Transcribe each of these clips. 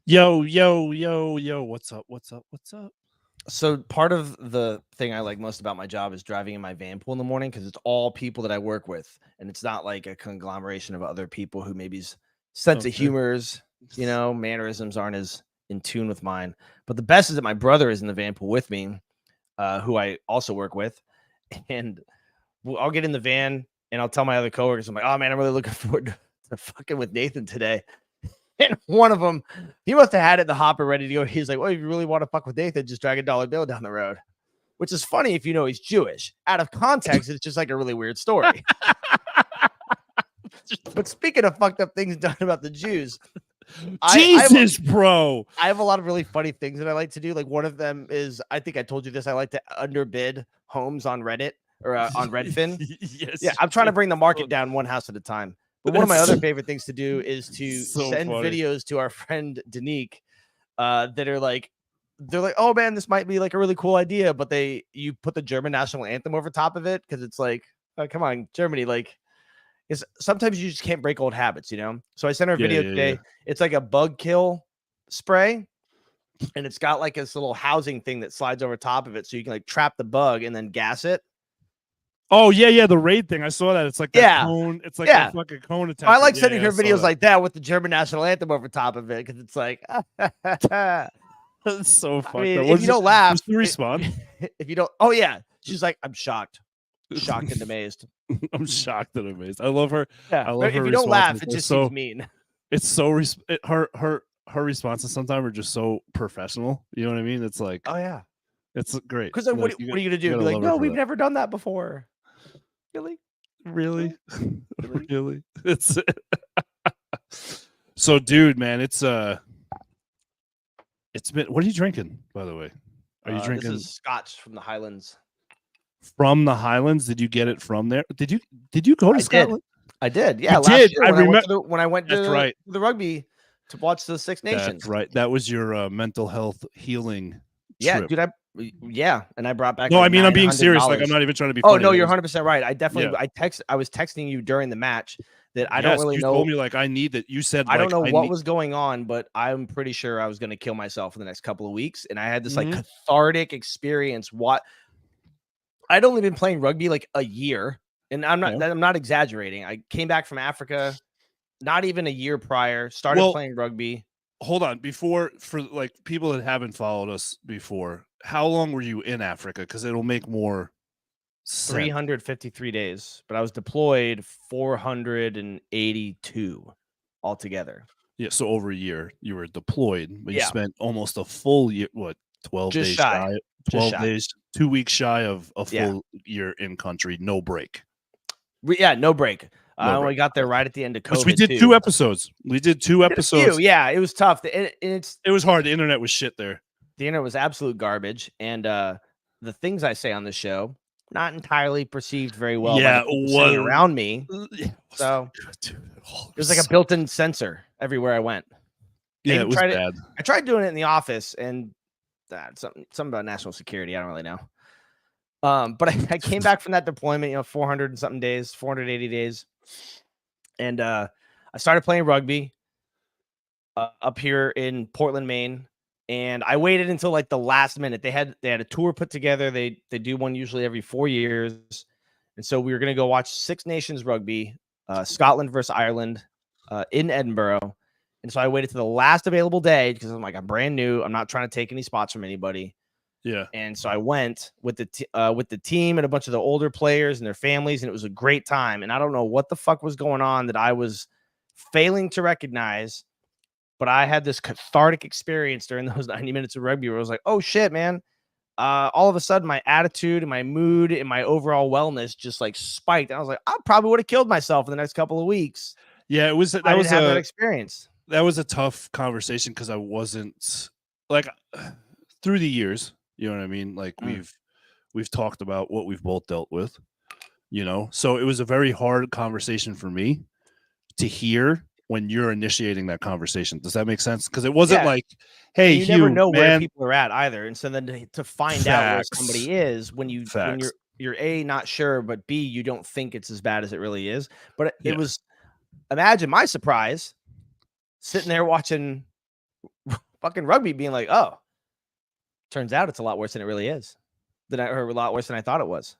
Yo, yo, yo, yo, what's up? What's up? What's up? So part of the thing I like most about my job is driving in my van pool in the morning because it's all people that I work with, and it's not like a conglomeration of other people who maybe's sense of Okay. humors, mannerisms aren't as in tune with mine. But the best is that my brother is in the van pool with me, who I also work with, and I'll get in the van and I'll tell my other coworkers, I'm like, oh man, I'm really looking forward to fucking with Nathan today. And one of them, he must have had it in the hopper ready to go. He's like, well, if you really want to fuck with Nathan, just drag a dollar bill down the road, which is funny if you know he's Jewish. Out of context, it's just like a really weird story. But speaking of fucked up things done about the Jews, Jesus, bro. I have a lot of really funny things that I like to do. Like one of them is, I think I told you this, I like to underbid homes on Reddit or on Redfin. Yes. Yeah, I'm trying to bring the market down one house at a time. But one of my other favorite things to do is to send videos to our friend Danique that are like, they're like, oh man, this might be like a really cool idea, but you put the German national anthem over top of it because it's like, oh, come on, Germany, like, sometimes you just can't break old habits, So I sent her a video today. Yeah. It's like a bug kill spray, and it's got like this little housing thing that slides over top of it, so you can like trap the bug and then gas it. Oh yeah, the raid thing. I saw that. It's like that cone. It's like a fucking cone attack. I like sending her videos like that with the German national anthem over top of it because it's like, that's so fucked. If you don't laugh, what's the response? If you don't, oh yeah, she's like, I'm shocked and amazed. I'm shocked and amazed. I love her. Yeah, I love her. If you don't laugh, it just seems mean. It's so her responses sometimes are just so professional. You know what I mean? It's like, oh yeah, it's great. Because what are you gonna do? Be like, no, we've never done that before. Really? It's so, dude, man. It's been. What are you drinking, by the way? Are you drinking? This is Scotch from the Highlands. From the Highlands? Did you get it from there? Did you go to Scotland? I did. Yeah, last year I remember when I went to the rugby to watch the Six Nations. That's right. That was your mental health healing. Yeah, trip. dude. And I brought back. No, I mean, I'm being serious. Like, I'm not even trying to be funny. Oh no, you're 100% right. I definitely. Yeah. I was texting you during the match that I don't really know. You told me like I need that. You said I don't know what was going on, but I'm pretty sure I was going to kill myself in the next couple of weeks, and I had this like cathartic experience. What I'd only been playing rugby like a year, and I'm not exaggerating. I came back from Africa, not even a year prior. Started playing rugby. Hold on, for like people that haven't followed us before, how long were you in Africa? Because it'll make more sense. 353 days, but I was deployed 482 altogether. Yeah, so over a year you were deployed, but you spent almost a full year. What, 12 Just days shy? 12 days, 2 weeks shy of a full year in country, no break. No break. We got there right at the end of COVID. Which we did 2 episodes. We did 2 episodes. Yeah, it was tough. It was hard. The internet was shit there. The internet was absolute garbage. And the things I say on the show, not entirely perceived very well by the people around me. So there's like a built-in censor everywhere I went. Yeah, it was bad. I tried doing it in the office, and something about national security. I don't really know. But I came back from that deployment, 400 and something days, 480 days. And I started playing rugby up here in Portland, Maine. And I waited until like the last minute. They had a tour put together. They do one usually every 4 years. And so we were going to go watch Six Nations rugby, Scotland versus Ireland in Edinburgh. And so I waited to the last available day because I'm like, I'm brand new. I'm not trying to take any spots from anybody. Yeah. And so I went with the team and a bunch of the older players and their families, and it was a great time. And I don't know what the fuck was going on that I was failing to recognize, but I had this cathartic experience during those 90 minutes of rugby where I was like, oh shit, man. All of a sudden my attitude and my mood and my overall wellness just like spiked. And I was like, I probably would have killed myself in the next couple of weeks. Yeah, it was that experience. That was a tough conversation because I wasn't like through the years. You know what I mean? Like we've talked about what we've both dealt with, so it was a very hard conversation for me to hear when you're initiating that conversation. Does that make sense? Because it wasn't like, hey, you never know where people are at either. And so then to find out where somebody is when you're A, not sure, but B, you don't think it's as bad as it really is. But it was, imagine my surprise sitting there watching fucking rugby being like, oh, turns out it's a lot worse than it really is. Or a lot worse than I thought it was.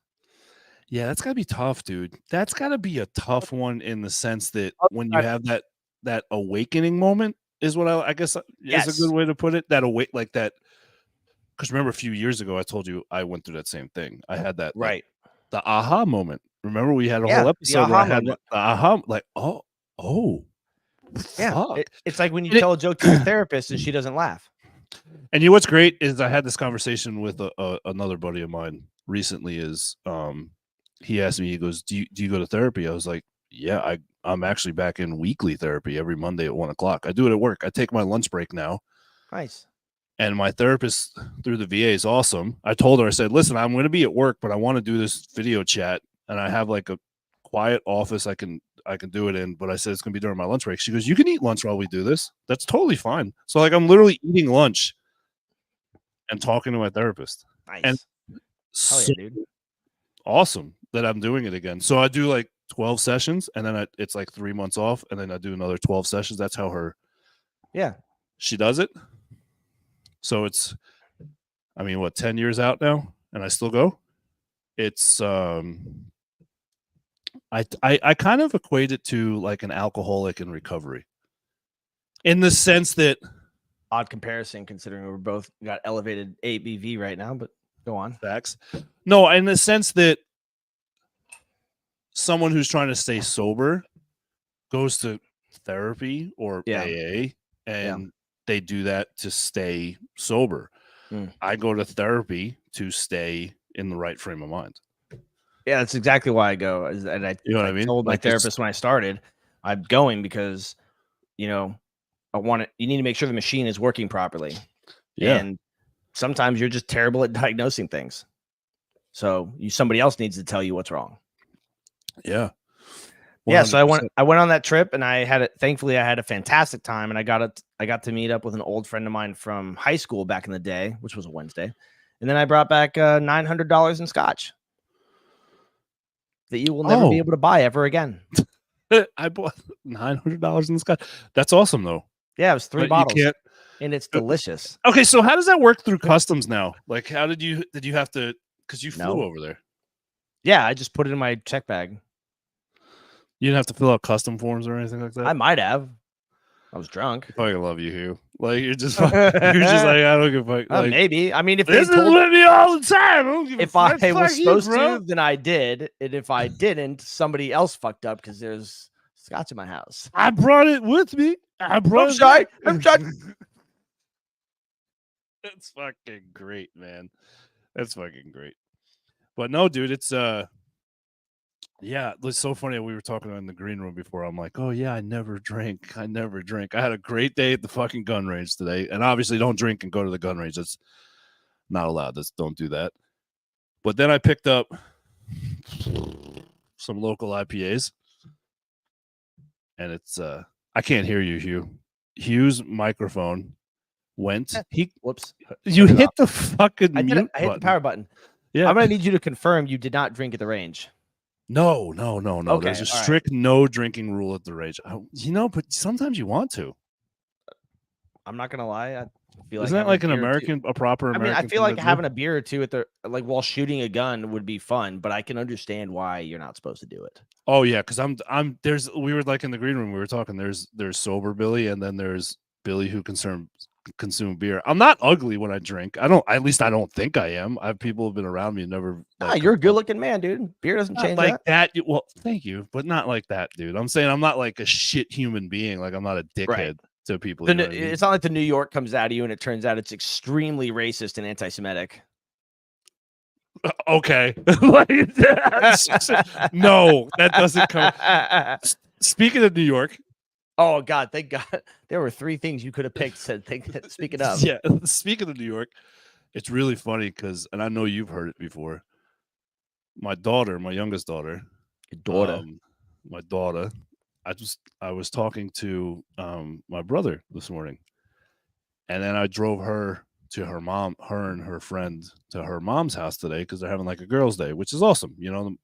Yeah, that's gotta be tough, dude. That's gotta be a tough one in the sense that when you I- have that awakening moment is what I guess is a good Yes. way to put it. That like that. Because remember, a few years ago, I told you I went through that same thing. I had that like Right. the aha moment. Remember, we had a whole Yeah. The episode where aha I had the moment. aha, like, oh, Yeah. fuck. It's like when you And, tell a joke to your therapist and she doesn't laugh. and you know what's great is I had this conversation with another buddy of mine recently. Is he asked me, he goes, "Do you go to therapy?" I was like, "Yeah, I'm actually back in weekly therapy every Monday at 1:00. I do it at work. I take my lunch break now." Nice. And my therapist through the VA is awesome. I told her, I said, listen, I'm going to be at work, but I want to do this video chat. And I have like a quiet office I can do it in. But I said, it's going to be during my lunch break. She goes, you can eat lunch while we do this. That's totally fine. So like, I'm literally eating lunch and talking to my therapist. And Nice. Hell so yeah, dude. awesome that I'm doing it again. So I do like 12 sessions and then it's like 3 months off. And then I do another 12 sessions. That's how she does it. So it's, I mean, what, 10 years out now, and I still go. It's I kind of equate it to like an alcoholic in recovery, in the sense that Odd comparison considering we're both got elevated ABV right now, but go on. facts. No, in the sense that someone who's trying to stay sober goes to therapy or AA, and they do that to stay sober. I go to therapy to stay in the right frame of mind. Yeah, that's exactly why I go. And I, You know what I mean? told my Like therapist when I started, I'm going because, I want it. You need to make sure the machine is working properly. Yeah. And sometimes you're just terrible at diagnosing things. So somebody else needs to tell you what's wrong. Yeah. 100%. Yeah. So I went on that trip and thankfully I had a fantastic time, and I got to meet up with an old friend of mine from high school back in the day, which was a Wednesday. And then I brought back $900 in scotch that you will never be able to buy ever again. I bought $900 in the sky. That's awesome, though. Yeah, it was 3 But bottles, you can't. and it's delicious. Okay, so how does that work through customs now? Like, how did you have to? Because you flew over there. Yeah, I just put it in my check bag. You didn't have to fill out custom forms or anything like that. I might have. I was drunk. I fucking love you, Hugh. Like you're just like I don't give a fuck. Like, maybe. I mean, if this is with me all the time. If I was supposed to, then I did, and if I didn't, somebody else fucked up because there's scotch in my house. I brought it with me. I'm sorry. That's fucking great, man. That's fucking great. But no, dude, it's yeah, it's so funny. We were talking in the green room before. I'm like, oh yeah, I never drink. I had a great day at the fucking gun range today. And obviously don't drink and go to the gun range. That's not allowed. Don't do that. But then I picked up some local IPAs. And it's I can't hear you, Hugh. Hugh's microphone went. Whoops. You hit the fucking mute I hit the power button. Yeah. I'm gonna need you to confirm you did not drink at the range. No. Okay, There's a strict no drinking rule at the range. But sometimes you want to. I'm not gonna lie. I feel Isn't that like a proper American? I feel like having a beer or two at the while shooting a gun would be fun, but I can understand why you're not supposed to do it. Oh yeah, because we were like in the green room, we were talking. There's sober Billy, and then there's Billy who consume beer. I'm not ugly when I drink. I don't think I am. People have been around me and never. You're a good looking man, dude. Beer doesn't change like that. Well, thank you, but not like that, dude. I'm saying I'm not like a shit human being. Like I'm not a dickhead to people. It's not like the New York comes out of you and it turns out it's extremely racist and anti-Semitic. Okay. No, that doesn't come. Speaking of New York. Oh God, thank God. There were 3 things you could have picked. Speaking of. Yeah. Speaking of New York, it's really funny because, and I know you've heard it before. My youngest daughter. My daughter. I was talking to my brother this morning. And then I drove her to her and her friend to her mom's house today because they're having like a girls' day, which is awesome. You know,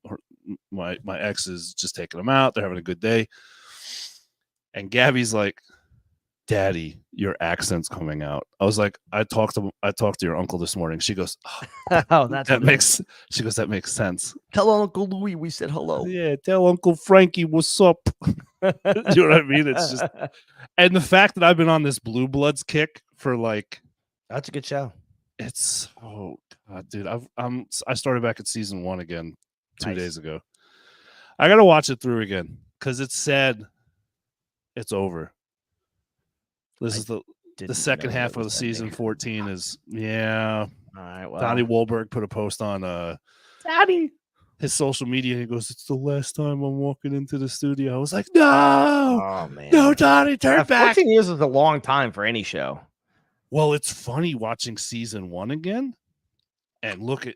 my ex is just taking them out. They're having a good day. And Gabby's like, Daddy, your accent's coming out. I was like, I talked to your uncle this morning. She goes, Oh, that's that what it is. makes. She goes, that makes sense. Tell Uncle Louis we said hello. Yeah, tell Uncle Frankie what's up. You know what I mean? It's just, and the fact that I've been on this Blue Bloods kick for like, that's a good show. it's oh god, dude. I started back at season 1 again 2 days ago. I gotta watch it through again because it's sad. It's over. This is the second half of the season 14 is all right. Well, Donnie Wahlberg put a post on Daddy his social media. And he goes, "It's the last time I'm walking into the studio." I was like, "No, oh man, no, Donnie, turn back." 14 years is a long time for any show. Well, it's funny watching season 1 again, and look at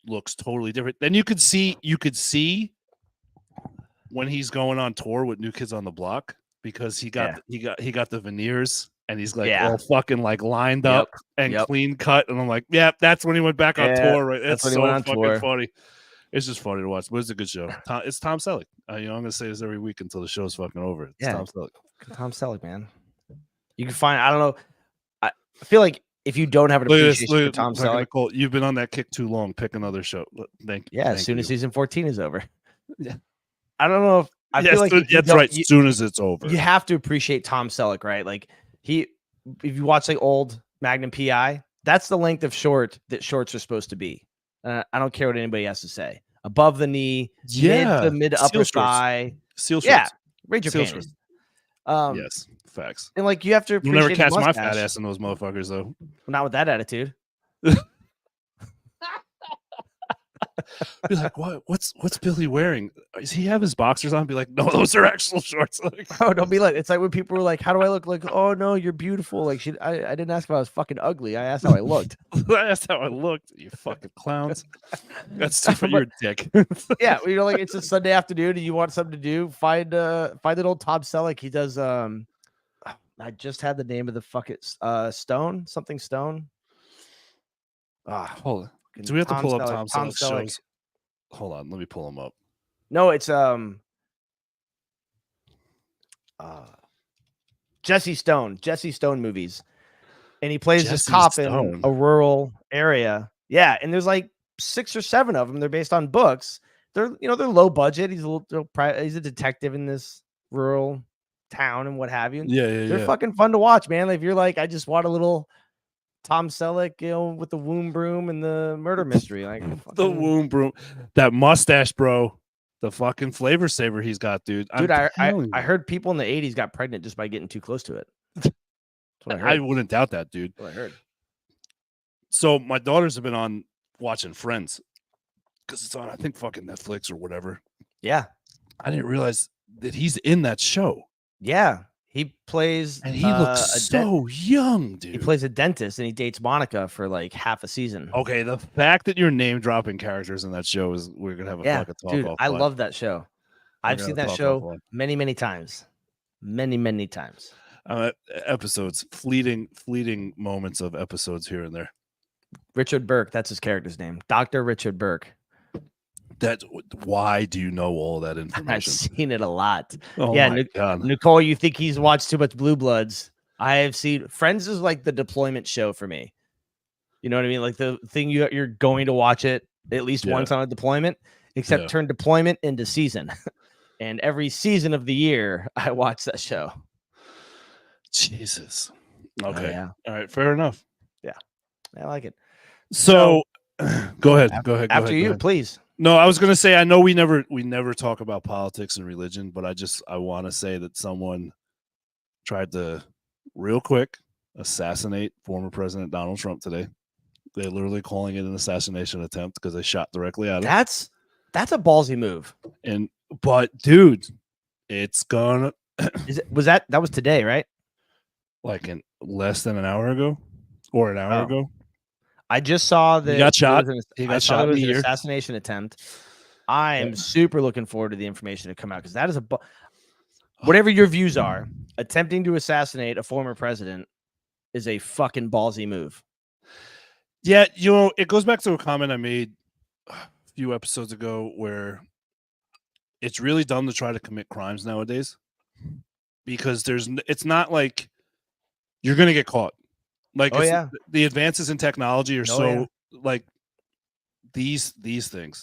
looks totally different. Then you could see when he's going on tour with New Kids on the Block because he got the veneers. And he's like all fucking like lined up and clean cut. And I'm like, yeah, that's when he went back on tour, right? That's when so he went on fucking tour. Funny. It's just funny to watch, but it's a good show. It's Tom Selleck. I'm gonna say this every week until the show's fucking over. It's Tom Selleck. Tom Selleck, man. You can find. I don't know. I feel like if you don't have an appreciation for Tom Selleck, Nicole, you've been on that kick too long. Pick another show. Thank you. Yeah, as soon as season 14 is over. Yeah, I don't know if I feel like that's right. As soon as it's over, you have to appreciate Tom Selleck, right? Like if you watch like old Magnum PI, that's the length of short that shorts are supposed to be. I don't care what anybody has to say. Above the knee, mid upper thigh, seal shorts. Yeah, raise your panties. Yes, facts. And like you have to appreciate. You'll never catch my fat ass in those motherfuckers, though. Not with that attitude. Be like, what? What's Billy wearing? Does he have his boxers on? Be like, no, those are actual shorts. Like, oh, don't be like. It's like when people were like, "How do I look?" Like, oh no, you're beautiful. Like, I didn't ask if I was fucking ugly. I asked how I looked. I asked how I looked. You fucking clowns. That's different. You're a dick. Yeah, you know, like it's a Sunday afternoon and you want something to do. Find an old Tom Selleck. He does. I just had the name of the fucking Stone. Hold on. Do we have to pull up Tom Selleck's shows? Hold on, let me pull him up. No, it's Jesse Stone movies, and he plays this cop in a rural area. Yeah, and there's like 6 or 7 of them. They're based on books. They're they're low budget. He's he's a detective in this rural town and what have you. They're fucking fun to watch, man. Like, if you're like, I just want a little Tom Selleck, with the womb broom and the murder mystery, like the womb broom, that mustache, bro, the fucking flavor saver he's got, dude. I heard people in the 80s got pregnant just by getting too close to it. That's what I heard. I wouldn't doubt that, dude. That's what I heard. So my daughters have been on watching Friends because it's on, I think, fucking Netflix or whatever. Yeah, I didn't realize that he's in that show. Yeah. He plays, and he looks so young, dude. He plays a dentist and he dates Monica for like half a season. Okay, the fact that you're name dropping characters in that show is we're gonna have a fucking talk. Dude, I love that show. I've seen that show many times, many times. Episodes, fleeting moments of episodes here and there. Richard Burke, that's his character's name, Dr. Richard Burke. Why do you know all that information? I've seen it a lot. Oh my God. Nicole, you think he's watched too much Blue Bloods? I have seen Friends is like the deployment show for me. You know what I mean? Like the thing you're going to watch it at least once on a deployment, except turn deployment into season. And every season of the year, I watch that show. Jesus. Okay. All right. Fair enough. Yeah. I like it. So go ahead. After you, please. No, I was going to say, I know we never talk about politics and religion, but I want to say that someone tried to real quick assassinate former President Donald Trump today. They're literally calling it an assassination attempt because they shot directly at him. That's a ballsy move. But dude, it's gonna. That was today, right? Like in less than an hour ago, or an hour ago. I just saw that he got shot. He got shot. It was an assassination attempt. I am super looking forward to the information to come out because that is whatever your views are, attempting to assassinate a former president is a fucking ballsy move. Yeah, it goes back to a comment I made a few episodes ago where it's really dumb to try to commit crimes nowadays because it's not like you're gonna get caught. Like Oh it's yeah. the advances in technology are Oh yeah. so like these things. Like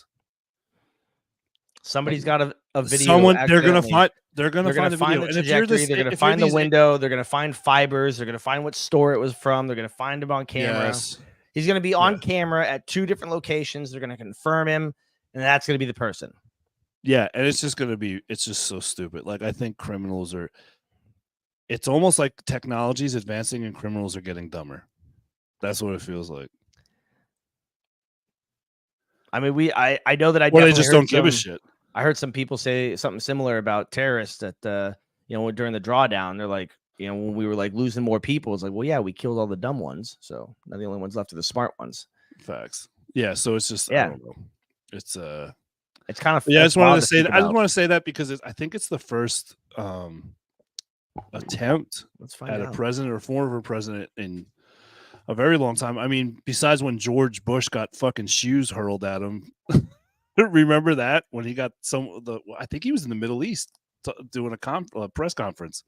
Somebody's got a video someone accidentally. they're gonna They're gonna find the find video. the And if you're trajectory. this They're gonna if you're find the these window. They're gonna find fibers. They're gonna find what store it was from. They're gonna find him on camera. yes. He's gonna be Yeah. on camera at 2 different locations. They're gonna confirm him, and that's gonna be the person. Yeah, and it's just so stupid. Like I think criminals are it's almost like technology is advancing and criminals are getting dumber. That's what it feels like. I mean, I know that I Or they definitely just heard don't give a some. shit. I heard some people say something similar about terrorists that during the drawdown, they're like, when we were like losing more people, it's like, well, yeah, we killed all the dumb ones, so now the only ones left are the smart ones. Facts. Yeah, so it's just I Yeah. don't know. It's It's kind of yeah, I just wanted wild to say think that. I just about. want to say that because I think it's the first attempt Let's find at a out. president or former president in a very long time. I mean, besides when George Bush got fucking shoes hurled at him. Remember that when he got I think he was in the Middle East doing a press conference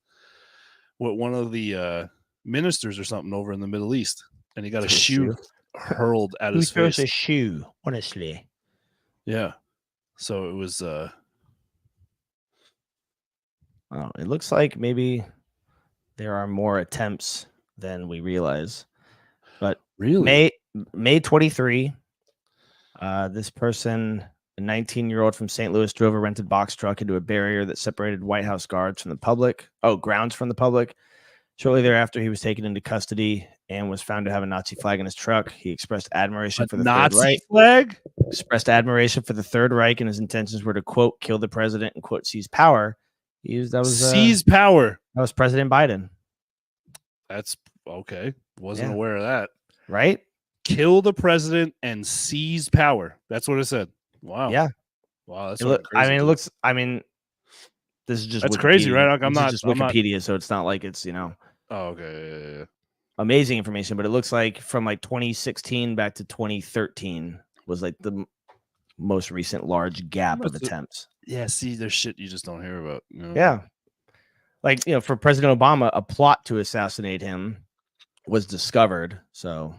with one of the ministers or something over in the Middle East, and he got a shoe hurled at his face. Who throws a shoe? Honestly, yeah. So it was. Oh, it looks like maybe there are more attempts than we realize. But really, May 23, this person, a 19-year-old from St. Louis, drove a rented box truck into a barrier that separated White House grounds from the public. Shortly thereafter, he was taken into custody and was found to have a Nazi flag in his truck. He expressed admiration for the Nazi Third Reich. flag. Expressed admiration for the Third Reich, and his intentions were to quote kill the president and quote seize power. Seize power. That was President Biden. That's okay. Wasn't aware of that. Right? Kill the president and seize power. That's what it said. Wow. Yeah. Wow. That's crazy. I mean, it looks. I mean, this is just that's crazy, right? Like, I'm not just Wikipedia, so it's not like it's Oh, okay. Yeah. Amazing information, but it looks like from like 2016 back to 2013 was like the most recent large gap of attempts. Yeah, see, there's shit you just don't hear about. Yeah. Like, for President Obama, a plot to assassinate him was discovered. So,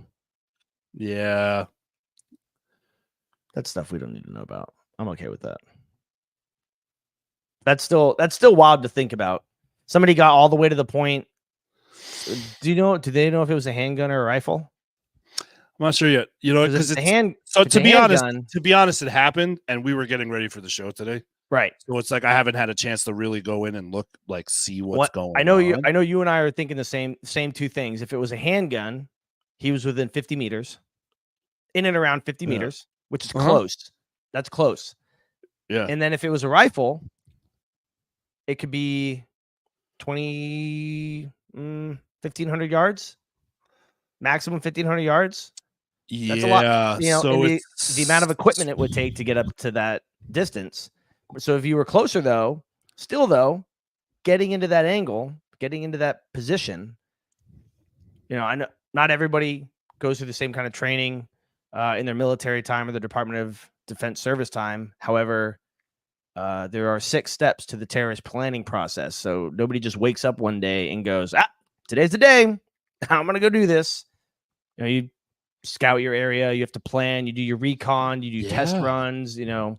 yeah. That's stuff we don't need to know about. I'm okay with that. That's still wild to think about. Somebody got all the way to the point. Do they know if it was a handgun or a rifle? I'm not sure yet. Because it's a hand. So to be honest, it happened, and we were getting ready for the show today. Right. So it's like I haven't had a chance to really go in and look, like, see what's going on. I know you and I are thinking the same two things. If it was a handgun, he was within 50 meters, in and around 50 meters, which is close. That's close. Yeah. And then if it was a rifle, it could be 1,500 yards, maximum 1,500 yards. That's a lot. So the amount of equipment it would take to get up to that distance. So if you were closer, getting into that angle, getting into that position, I know not everybody goes through the same kind of training in their military time or the Department of Defense service time. However, there are 6 steps to the terrorist planning process. So nobody just wakes up one day and goes, today's the day. I'm going to go do this. You scout your area. You have to plan. You do your recon. You do test runs, Yeah.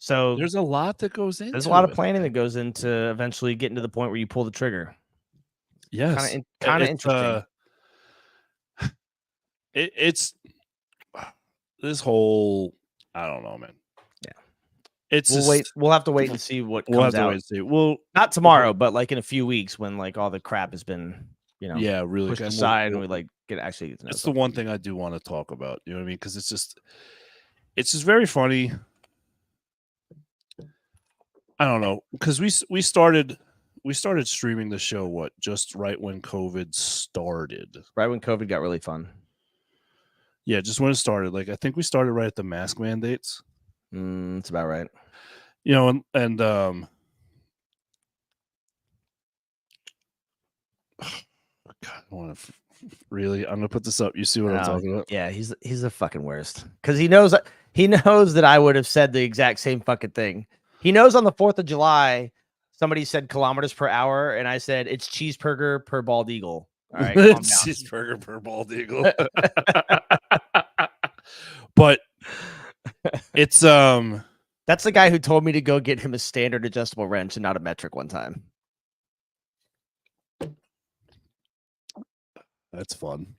So there's a lot that goes into. There's a lot of planning that goes into eventually getting to the point where you pull the trigger. Yes. Kind of interesting. It's this whole, I don't know, man. Yeah. We'll have to wait and see what comes out. Well, not tomorrow, but like in a few weeks when like all the crap has been, really pushed aside and we like get to know It's something. the one thing I do want to talk about. You know what I mean? Because it's just very funny. I don't know, because we started streaming the show just right when COVID started. Right when COVID got really fun. Yeah, just when it started. Like I think we started right at the mask mandates. That's about right. And God, I want to really. I'm gonna put this up. You see what I'm talking about? Yeah, he's the fucking worst because he knows that I would have said the exact same fucking thing. He knows on the 4th of July, somebody said kilometers per hour, and I said it's cheeseburger per bald eagle. All right, calm down. Cheeseburger per bald eagle. But it's That's the guy who told me to go get him a standard adjustable wrench and not a metric one time. That's fun.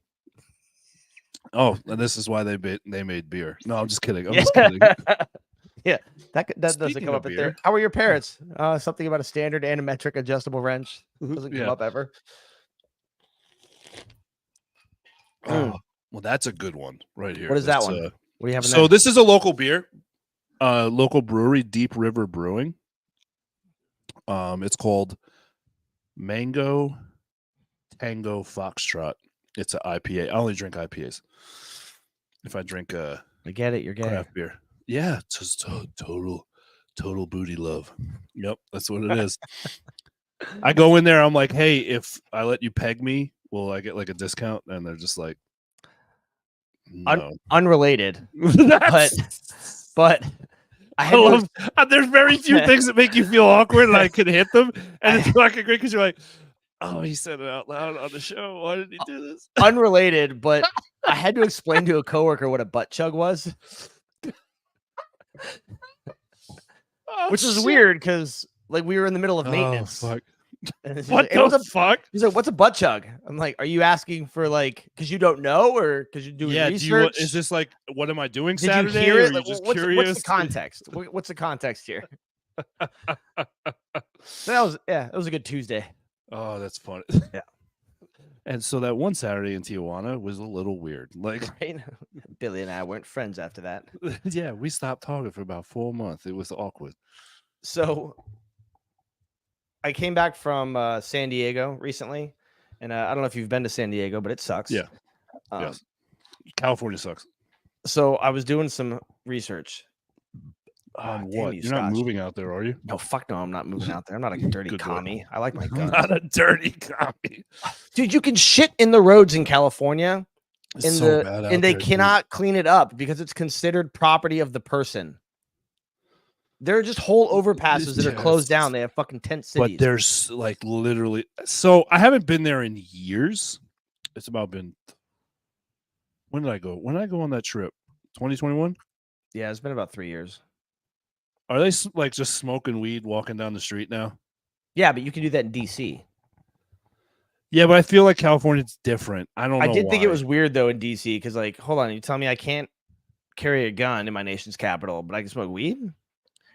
Oh, and this is why they made beer. No, I'm just kidding. I'm just kidding. Yeah, that doesn't Speaking come of up in there. beer. How are your parents? Something about a standard and a metric adjustable wrench doesn't come up ever. Oh, well, that's a good one right here. What is that one? What do you have? So this is a local beer, local brewery, Deep River Brewing. It's called Mango Tango Foxtrot. It's an IPA. I only drink IPAs. If I drink I get it. You're gay. craft beer, yeah, it's just total booty love. Yep, that's what it is. I go in there. I'm like, hey, if I let you peg me, will I get like a discount? And they're just like, no. Unrelated, but I love. There's very few things that make you feel awkward, and I could hit them, and it's fucking great because you're like, oh, he said it out loud on the show. Why did he do this? Unrelated, but I had to explain to a coworker what a butt chug was, which is weird because like we were in the middle of maintenance. Oh, fuck. What the fuck? He's like, "What's a butt chug?" I'm like, "Are you asking for like because you don't know or because you're doing research? Is this like what am I doing Did Saturday? you hear it? Or Like, just what's curious? the context? What's the context here? So that was a good Tuesday. Oh, that's funny. Yeah. And so that one Saturday in Tijuana was a little weird. Like, right? Billy and I weren't friends after that. Yeah, we stopped talking for about 4 months. It was awkward. So I came back from San Diego recently, and I don't know if you've been to San Diego, but it sucks. Yeah. Yes. California sucks. So I was doing some research. On what? You're not moving out there, are you? No, fuck no, I'm not moving out there. I'm not a dirty commie. I like my guns. Not a dirty commie. Dude, you can shit in the roads in California. It's so bad out and they there, cannot clean it up because it's considered property of the person. There are just whole overpasses that are closed down. They have fucking tent cities. But there's like literally. So I haven't been there in years. It's about been. When did I go? When did I go on that trip? 2021? Yeah, it's been about 3 years. Are they like just smoking weed walking down the street now? Yeah, but you can do that in DC. Yeah, but I feel like California's different. I don't know. I did think it was weird though in DC because, like, hold on, you tell me I can't carry a gun in my nation's capital, but I can smoke weed?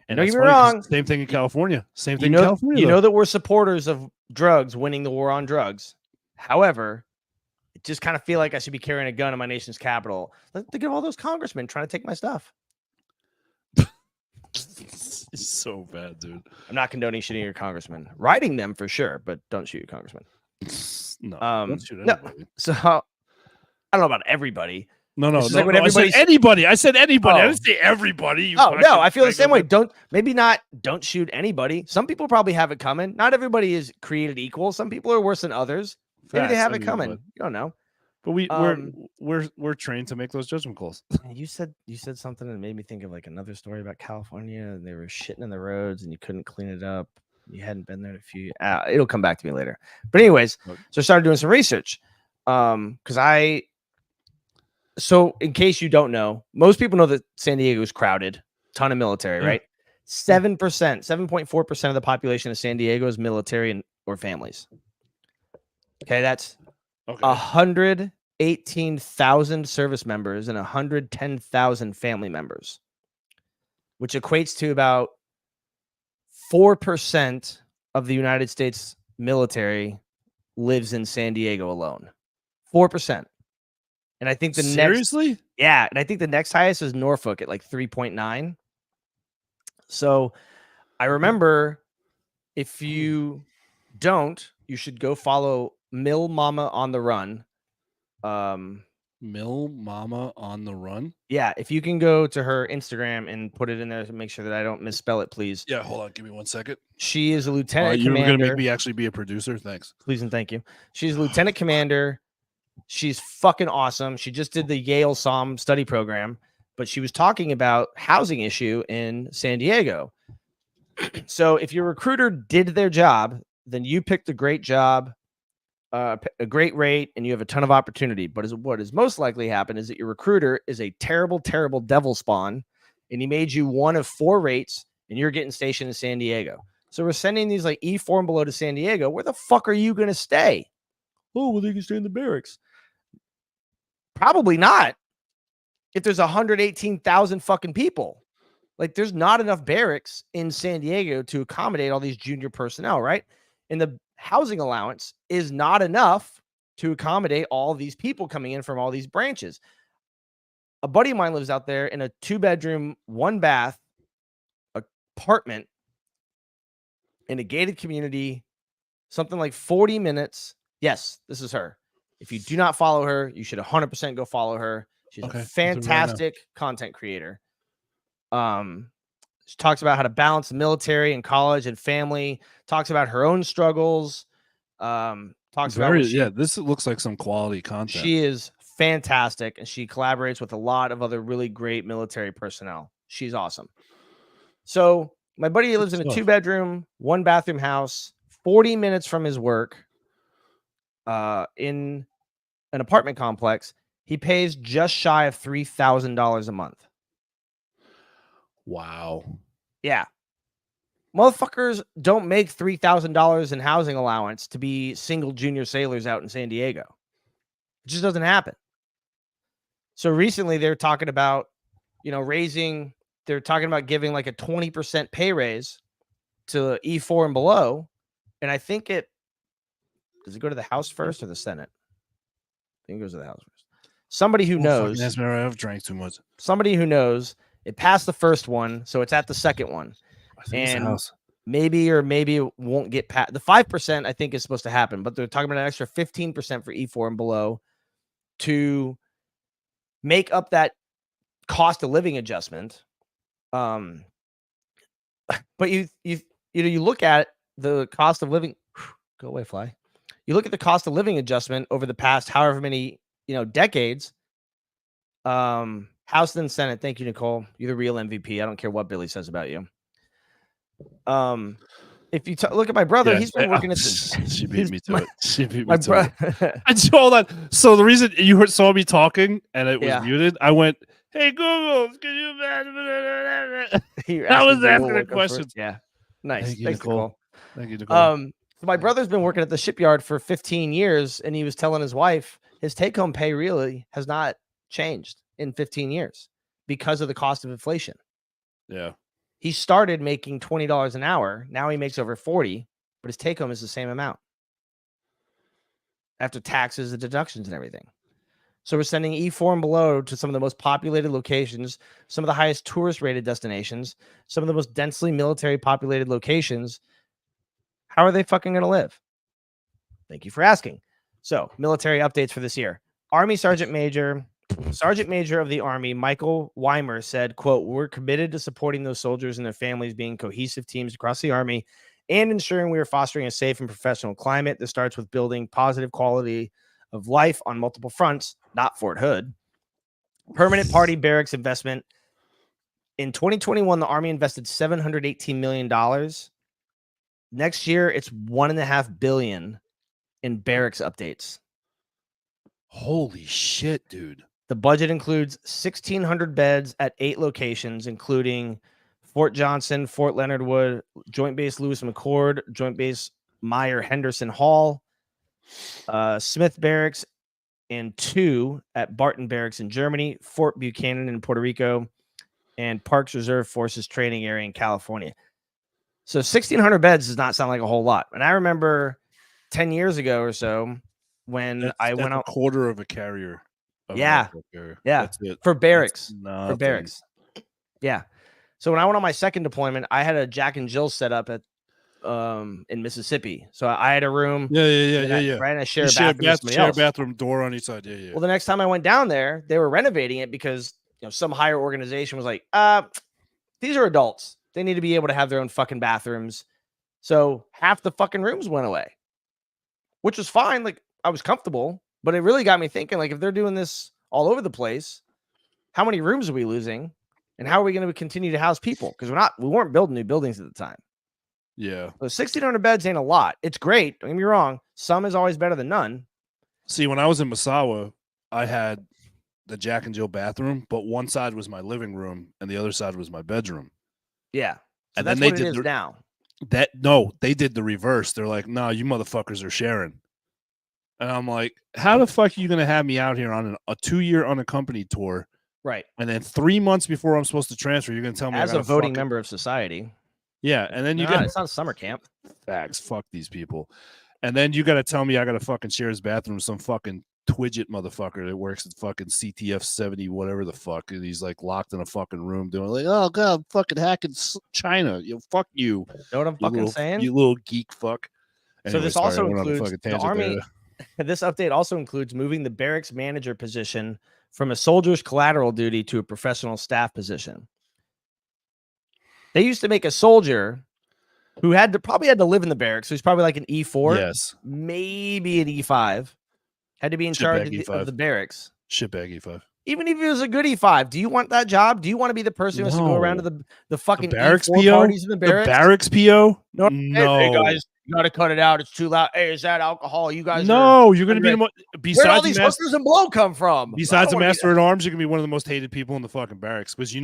And don't get me wrong. Same thing in California. Same thing in California. You know that we're supporters of drugs winning the war on drugs. However, I just kind of feel like I should be carrying a gun in my nation's capital. Think of all those congressmen trying to take my stuff. It's so bad, dude. I'm not condoning shooting your congressman. Writing them for sure, but don't shoot your congressman. No, don't shoot anybody. No. So I don't know about everybody. No. Like I said anybody. I said anybody. I didn't say everybody. No, I feel the same way. Don't shoot anybody. Some people probably have it coming. Not everybody is created equal. Some people are worse than others. Maybe they have it coming. You don't know. But we're trained to make those judgment calls. You said something that made me think of like another story about California. And they were shitting in the roads and you couldn't clean it up. You hadn't been there in a few. It'll come back to me later. But anyways, so I started doing some research. So in case you don't know, most people know that San Diego is crowded. Ton of military, right? 7.4% of the population of San Diego is military or families. Okay, that's 118,000 service members and 110,000 family members, which equates to about 4% of the United States military lives in San Diego alone. 4%. And I think and I think the next highest is Norfolk at like 3.9. So I remember, if you don't, you should go follow Mill Mama on the Run. Mill Mama on the Run? Yeah, if you can go to her Instagram and put it in there to make sure that I don't misspell it, please. Yeah, hold on. Give me 1 second. She is a lieutenant commander. You're going to make me actually actually be a producer? Thanks. Please and thank you. She's a lieutenant commander. She's fucking awesome. She just did the Yale SOM study program, but she was talking about housing issue in San Diego. So if your recruiter did their job, then you picked a great job. a great rate and you have a ton of opportunity. But what is most likely happen is that your recruiter is a terrible, terrible devil spawn, and he made you one of 4 rates, and you're getting stationed in San Diego. So we're sending these like E4 and below to San Diego. Where the fuck are you going to stay? Oh, well, they can stay in the barracks. Probably not. If there's 118,000 fucking people, like there's not enough barracks in San Diego to accommodate all these junior personnel, right? And the housing allowance is not enough to accommodate all these people coming in from all these branches. A buddy of mine lives out there in a 2-bedroom, 1-bath apartment in a gated community, something like 40 minutes. Yes, this is her. If you do not follow her, you should 100% go follow her. She's a fantastic content creator. She talks about how to balance the military and college and family, talks about her own struggles. Talks about this looks like some quality content. She is fantastic, and she collaborates with a lot of other really great military personnel. She's awesome. So my buddy lives in a 2-bedroom, 1-bathroom house, 40 minutes from his work, in an apartment complex. He pays just shy of $3,000 a month. Wow. Yeah. Motherfuckers don't make $3,000 in housing allowance to be single junior sailors out in San Diego. It just doesn't happen. So recently they're talking about, they're talking about giving like a 20% pay raise to E4 and below. And I think does it go to the House first or the Senate? I think it goes to the House first. Somebody who knows. I've drank too much. Somebody who knows. It passed the first one, so it's at the second one. I think it's the House. Maybe it won't get past the 5%. I think is supposed to happen, but they're talking about an extra 15% for E4 and below to make up that cost of living adjustment. But you look at the cost of living. Go away, fly. You look at the cost of living adjustment over the past however many decades. House then Senate. Thank you, Nicole. You're the real MVP. I don't care what Billy says about you. If you look at my brother, he's been working at the. She beat me to it. She beat me to it. And so hold on. So the reason you saw me talking and it was muted, I went, "Hey Google, can you?" That was asking the question. Yeah, nice. Thanks, Nicole. Thank you, Nicole. So my brother's been working at the shipyard for 15 years, and he was telling his wife his take-home pay really has not changed in 15 years because of the cost of inflation. Yeah. He started making $20 an hour. Now he makes over 40, but his take home is the same amount after taxes and deductions and everything. So we're sending E4 and below to some of the most populated locations, some of the highest tourist rated destinations, some of the most densely military populated locations. How are they fucking going to live? Thank you for asking. So military updates for this year. Army Sergeant Major of the Army, Michael Weimer said, quote, "We're committed to supporting those soldiers and their families being cohesive teams across the Army and ensuring we are fostering a safe and professional climate that starts with building positive quality of life on multiple fronts, not Fort Hood. Permanent party barracks investment. In 2021, the Army invested $718 million. Next year, it's $1.5 billion in barracks updates. Holy shit, dude. The budget includes 1,600 beds at 8 locations, including Fort Johnson, Fort Leonard Wood, Joint Base Lewis McChord, Joint Base Meyer Henderson Hall, Smith Barracks, and 2 at Barton Barracks in Germany, Fort Buchanan in Puerto Rico, and Parks Reserve Forces Training Area in California. So 1,600 beds does not sound like a whole lot. And I remember 10 years ago or so when I went out a quarter of a carrier. Yeah. That's it. For barracks. For barracks. Yeah. So when I went on my second deployment, I had a Jack and Jill set up at in Mississippi. So I had a room. Yeah. Right. And I share a bathroom door on each side. Yeah. Well, the next time I went down there, they were renovating it because some higher organization was like, these are adults. They need to be able to have their own fucking bathrooms. So half the fucking rooms went away, which was fine. Like I was comfortable, but it really got me thinking, like, if they're doing this all over the place, how many rooms are we losing? And how are we going to continue to house people? Because we weren't building new buildings at the time. Yeah. So 1,600 beds ain't a lot. It's great. Don't get me wrong. Some is always better than none. See, when I was in Masawa, I had the Jack and Jill bathroom, but one side was my living room and the other side was my bedroom. Yeah. So And that's then they what it did is now. they did the reverse. They're like, "No, you motherfuckers are sharing." And I'm like, "How the fuck are you gonna have me out here on a 2-year unaccompanied tour, Right. and then 3 months before I'm supposed to transfer, you're gonna tell me I As gotta a voting fucking member of society. yeah?" And then you Nah, got it's not a summer camp. facts. Fuck these people. And then you got to tell me I got to fucking share his bathroom with some fucking twidget motherfucker that works at fucking CTF 70, whatever the fuck. And he's like locked in a fucking room doing like, oh god, I'm fucking hacking China. You fuck you, Know what I'm fucking saying? you little geek fuck. So Anyway, this sorry, I also went on a includes fucking the tangent Army. there. This update also includes moving the barracks manager position from a soldier's collateral duty to a professional staff position. They used to make a soldier who probably had to live in the barracks. So he's probably like an E4, Yes, maybe an E5, had to be in charge shitbag of the E5, barracks. shitbag E5. Even if he was a good E5, do you want that job? Do you want to be the person who has to go around to No, the fucking barracks E4 PO, parties in the the barracks? barracks PO. No, hey No, guys, you got to cut it out. It's too loud. Hey, is that alcohol? You guys no, you're gonna be great. the Where'd all besides these master. hookers and blow come from? I Besides don't the wanna be master at arms, you're gonna be one of the most hated people in the fucking barracks because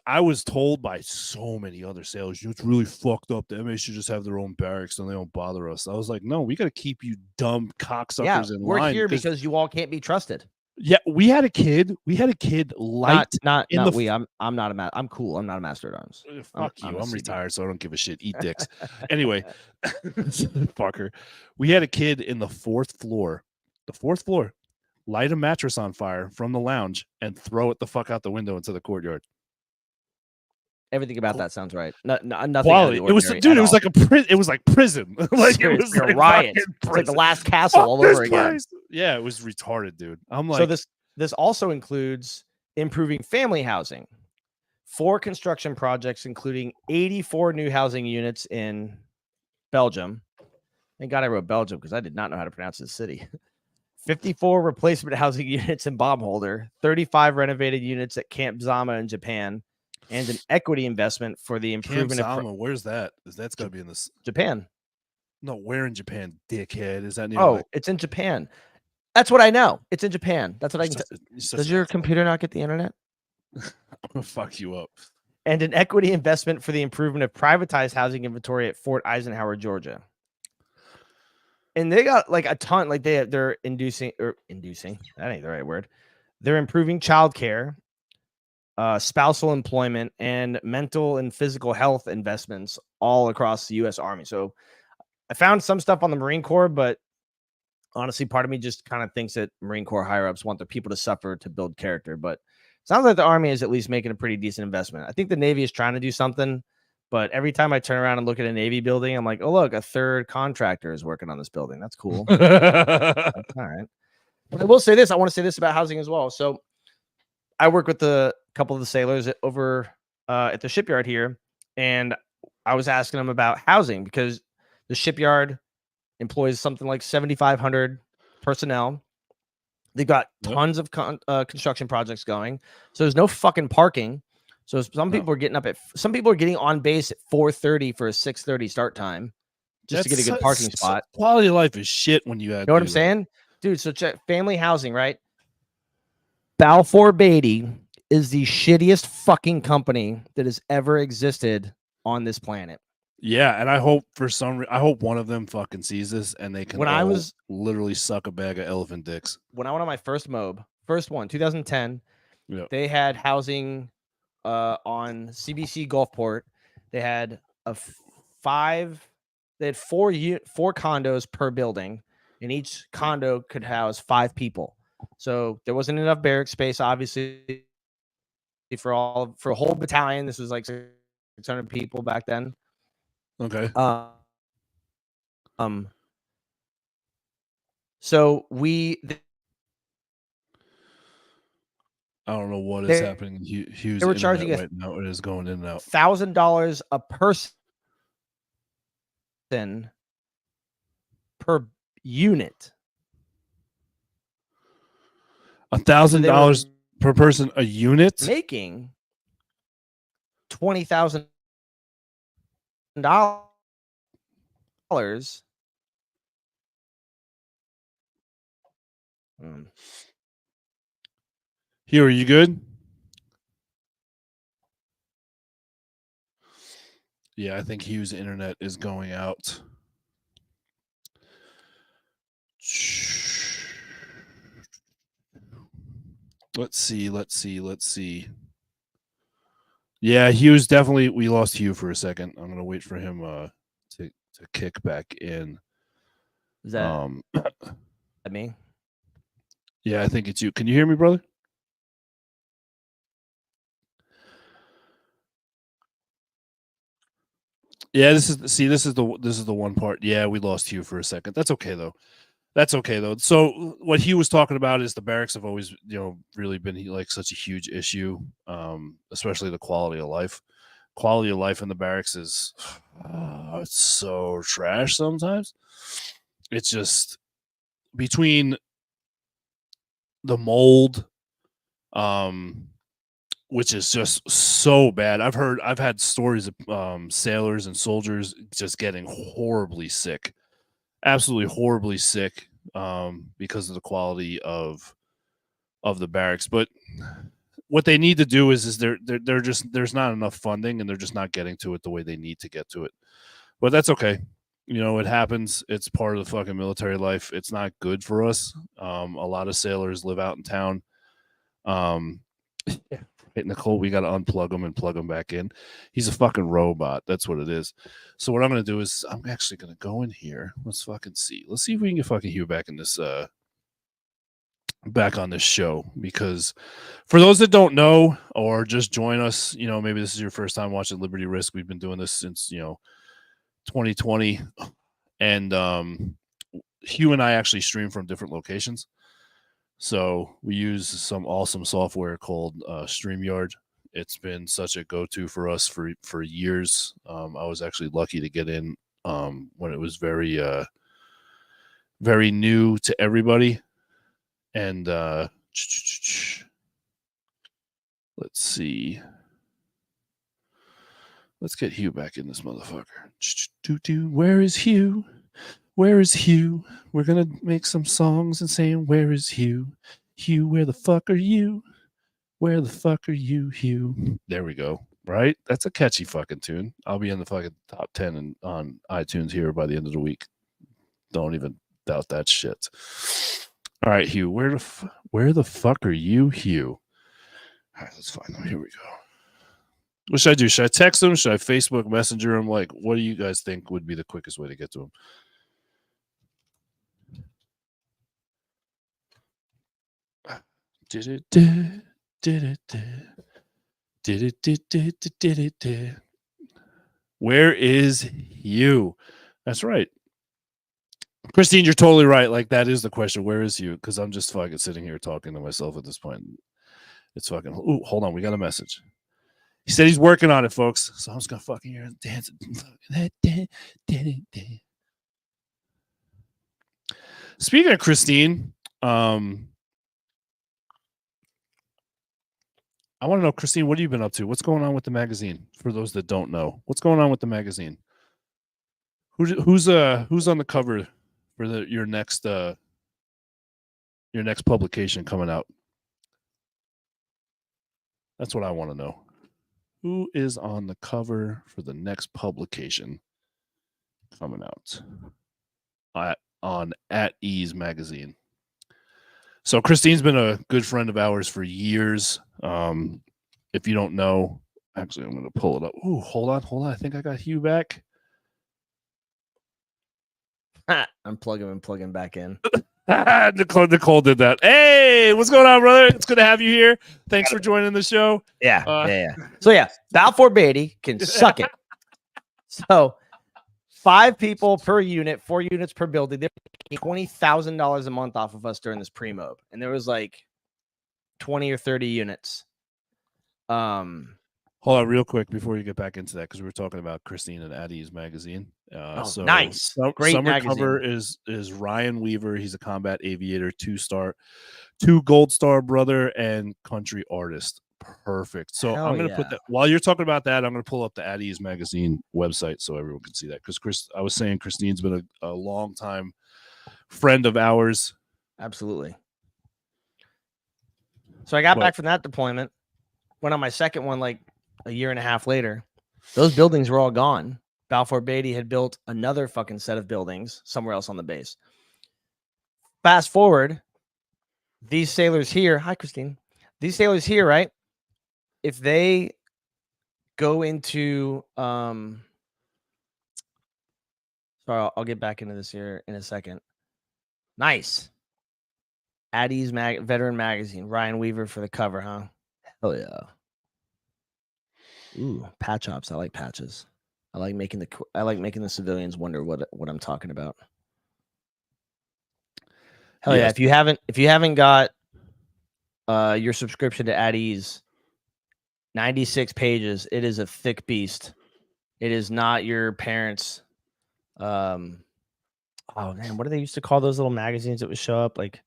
I was told by so many other sailors, it's really fucked up. The MA should just have their own barracks and they don't bother us. I was like, no, we got to keep you dumb cocksuckers in we're line. here because you all can't be trusted. Yeah, we had a kid light Not in the. we. I'm not I'm cool. I'm not a master at arms. Fuck I'm you. a I'm CB. retired, so I don't give a shit. Eat dicks. Anyway, fucker. We had a kid in the fourth floor, light a mattress on fire from the lounge and throw it the fuck out the window into the courtyard. Everything about that sounds right. Nothing out of Quality. the It was, ordinary dude. at It was all. like it was like prison. Like it was Like a like riot. fucking It's like the prison. last castle Fuck all this over again. place. Yeah, it was retarded, dude. I'm like, So this also includes improving family housing. 4 construction projects, including 84 new housing units in Belgium. Thank God I wrote Belgium because I did not know how to pronounce this city. 54 replacement housing units in Baumholder, 35 renovated units at Camp Zama in Japan, and an equity investment for the improvement Camp of Zama, where's that? That's got to be in this. Japan. No, where in Japan, dickhead? Is that near? Oh, it's in Japan. That's what I know. It's in Japan. That's what I can tell. Does your computer not get the internet? I'm gonna fuck you up. And an equity investment for the improvement of privatized housing inventory at Fort Eisenhower, Georgia. And they got like a ton, like they're inducing. That ain't the right word. They're improving childcare, spousal employment, and mental and physical health investments all across the U.S. Army. So I found some stuff on the Marine Corps, but honestly, part of me just kind of thinks that Marine Corps higher ups want their people to suffer to build character. But it sounds like the Army is at least making a pretty decent investment. I think the Navy is trying to do something. But every time I turn around and look at a Navy building, I'm like, oh, look, a third contractor is working on this building. That's cool. All right. But I will say this. I want to say this about housing as well. So I work with a couple of the sailors over at the shipyard here. And I was asking them about housing because the shipyard employs something like 7,500 personnel. They've got tons of construction projects going. So there's no fucking parking. So some people are getting on base at 4:30 for a 6:30 start time just to get a good parking spot. Quality of life is shit when you know what I'm saying? Dude, so check family housing, right? Balfour Beatty is the shittiest fucking company that has ever existed on this planet. Yeah, and I hope I hope one of them fucking sees this and they can literally suck a bag of elephant dicks. When I went on my first MOB, first one, 2010, they had housing on CBC Gulfport. They had they had four condos per building, and each condo could house 5 people. So there wasn't enough barrack space, obviously, for a whole battalion. This was like 600 people back then. Okay. So I don't know what is happening. Hughes, they were charging right now. It is going in and out. $1,000 a person per unit. $1,000 per person a unit, making $20,000 dollars. Hugh, are you good? Yeah, I think Hugh's internet is going out. Let's see. Yeah, Hugh's definitely. We lost Hugh for a second. I'm gonna wait for him to kick back in. Is that me? Yeah, I think it's you. Can you hear me, brother? Yeah, this is the one part. Yeah, we lost Hugh for a second. That's okay though. So what Hugh was talking about is the barracks have always, really been like such a huge issue, especially the quality of life. Quality of life in the barracks is it's so trash sometimes. It's just between the mold, which is just so bad. I've had stories of sailors and soldiers just getting horribly sick, absolutely horribly sick, because of the quality of the barracks. But what they need to do is they're just, there's not enough funding, and they're just not getting to it the way they need to get to it. But that's okay. It happens. It's part of the fucking military life. It's not good for us. A lot of sailors live out in town. Yeah, right, Nicole, we got to unplug him and plug him back in. He's a fucking robot. That's what it is. So what I'm going to do is I'm actually going to go in here. Let's fucking see. Let's see if we can get fucking Hugh back in this, back on this show, because for those that don't know or just join us, maybe this is your first time watching Liberty Risk. We've been doing this since 2020, and Hugh and I actually stream from different locations. So we use some awesome software called StreamYard. It's been such a go-to for us for years. I was actually lucky to get in when it was very very new to everybody. And let's see. Let's get Hugh back in this motherfucker. Where is Hugh? Where is Hugh? We're going to make some songs and saying, where is Hugh? Hugh, where the fuck are you? Where the fuck are you, Hugh? There we go. Right? That's a catchy fucking tune. I'll be in the fucking top 10 on iTunes here by the end of the week. Don't even doubt that shit. All right, Hugh, where the fuck are you, Hugh? All right, let's find him. Here we go. What should I do? Should I text him? Should I Facebook Messenger him? Like, what do you guys think would be the quickest way to get to him? Where is you? That's right. Christine, you're totally right. Like, that is the question. Where is you? Because I'm just fucking sitting here talking to myself at this point. It's fucking. Ooh, hold on. We got a message. He said he's working on it, folks. So I'm just gonna fucking hear him dance. Speaking of Christine, I want to know, Christine, what have you been up to? What's going on with the magazine? For those that don't know, what's going on with the magazine? Who's on the cover for your next publication coming out? That's what I want to know. Who is on the cover for the next publication coming out on At Ease magazine? So Christine's been a good friend of ours for years. If you don't know, actually, I'm going to pull it up. Ooh, hold on. I think I got Hugh back. I'm plugging back in. Nicole did that. Hey, what's going on, brother? It's good to have you here. Thanks for joining the show. Yeah. So Balfour Beatty can suck it. So 5 people per unit, 4 units per building. They're making $20,000 a month off of us during this pre-mob, and there was like 20 or 30 units. Hold on real quick before you get back into that, because we were talking about Christine and Addie's magazine. So nice. Great summer magazine. cover is Ryan Weaver. He's a combat aviator, 2 Gold Star brother, and country artist. Perfect. So Hell I'm going to put yeah. that while you're talking about that. I'm going to pull up the At Ease magazine website so everyone can see that. Because I was saying Christine's been a long time friend of ours. Absolutely. So I got back from that deployment. Went on my second one like a year and a half later. Those buildings were all gone. Balfour Beatty had built another fucking set of buildings somewhere else on the base. Fast forward, these sailors here. Hi, Christine. These sailors here, right? If they go into sorry, I'll get back into this here in a second. Nice. At Ease Veteran Magazine. Ryan Weaver for the cover, huh? Hell yeah. Ooh, patch ops. I like patches. I like making the civilians wonder what I'm talking about. Hell yeah! If you haven't got your subscription to At Ease, 96 pages. It is a thick beast. It is not your parents. Oh man, what do they used to call those little magazines that would show up? Like,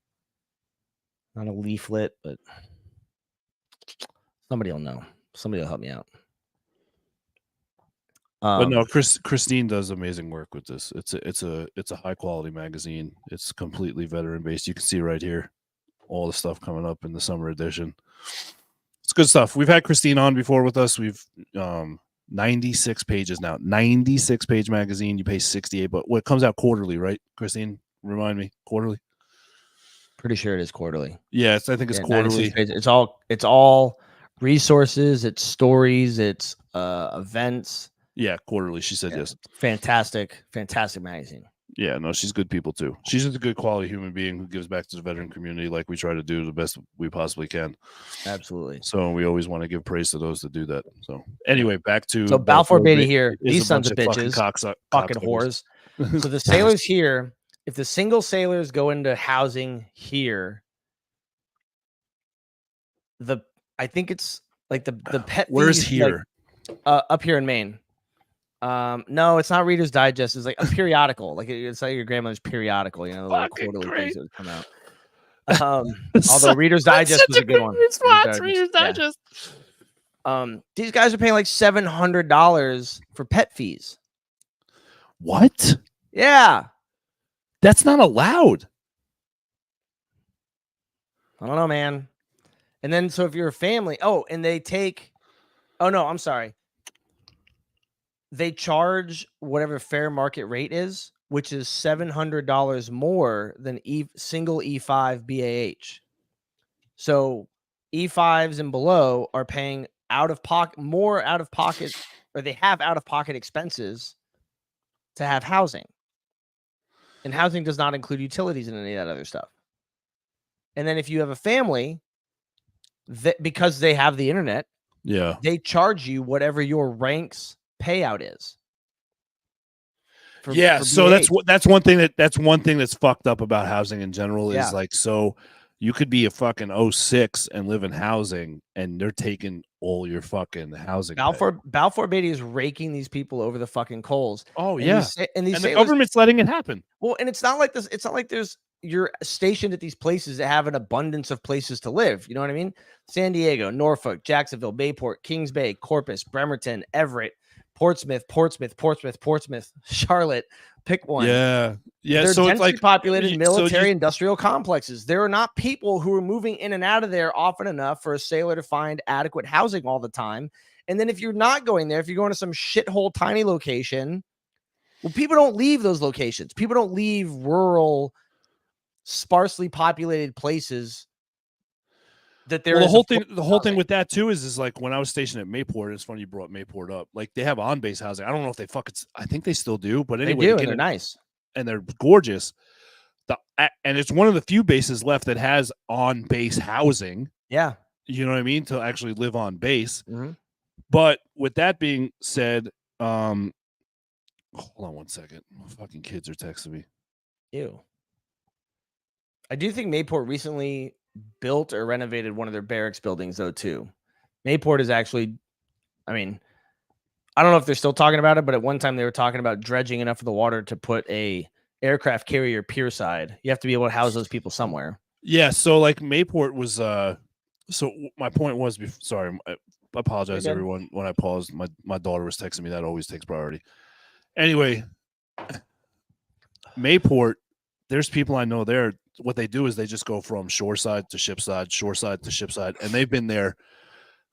not a leaflet, but somebody will know. Somebody will help me out. But no, Christine does amazing work with this. It's a high quality magazine. It's completely veteran based. You can see right here all the stuff coming up in the summer edition. It's good stuff. We've had Christine on before with us. We've 96 pages now. 96 page magazine. You pay 68, but what comes out quarterly, right? Christine, remind me, quarterly. Pretty sure it is quarterly. Yeah, I think it's quarterly. It's all resources. It's stories. It's events. Yeah, quarterly. She said yes. Fantastic magazine. Yeah, no, she's good people too. She's just a good quality human being who gives back to the veteran community like we try to do the best we possibly can. Absolutely. So we always want to give praise to those that do that. So anyway, back to Balfour Beatty here. These sons of bitches, fucking whores. So the sailors here, if the single sailors go into housing here, I think it's like the pet. Where's here? Like, up here in Maine. No, it's not Reader's Digest. It's like a periodical. Like it's like your grandmother's periodical. You know, the little quarterly things that would come out. Although Reader's Digest was a good one. Reader's Digest. These guys are paying like $700 for pet fees. What? Yeah, that's not allowed. I don't know, man. And then so if you're a family, and they take. Oh no, I'm sorry. They charge whatever fair market rate is, which is $700 more than single E5 BAH. So E5s and below are paying more out of pocket, or they have out of pocket expenses to have housing. And housing does not include utilities and any of that other stuff. And then if you have a family, because they have the internet, they charge you whatever your ranks payout is. So that's one thing that's fucked up about housing in general is like, so you could be a fucking 06 and live in housing and they're taking all your fucking housing. Balfour Beatty is raking these people over the fucking coals. Oh and yeah. And the government's letting it happen. Well, and it's not like this. It's not like you're stationed at these places that have an abundance of places to live. You know what I mean? San Diego, Norfolk, Jacksonville, Bayport, Kings Bay, Corpus, Bremerton, Everett, Portsmouth, Charlotte. Pick one. Yeah. They're so densely populated military industrial complexes. There are not people who are moving in and out of there often enough for a sailor to find adequate housing all the time. And then if you're not going there, if you're going to some shithole tiny location, well, people don't leave those locations. People don't leave rural, sparsely populated places. The whole thing with that too is like when I was stationed at Mayport. It's funny you brought Mayport up. Like they have on-base housing. I don't know if they I think they still do, but anyway, they do, and they're nice and they're gorgeous. And it's one of the few bases left that has on-base housing. Yeah, you know what I mean, to actually live on base. Mm-hmm. But with that being said, hold on one second. My fucking kids are texting me. Ew. I do think Mayport recently built or renovated one of their barracks buildings though too. Mayport is actually, I mean, I don't know if they're still talking about it, but at one time they were talking about dredging enough of the water to put a aircraft carrier pierside. You have to be able to house those people somewhere. Yeah, so like Mayport was So my point was, sorry, I apologize You're good. everyone when I paused. My daughter was texting me. That always takes priority. Anyway, Mayport, there's people I know there. What they do is they just go from shoreside to shipside, and they've been there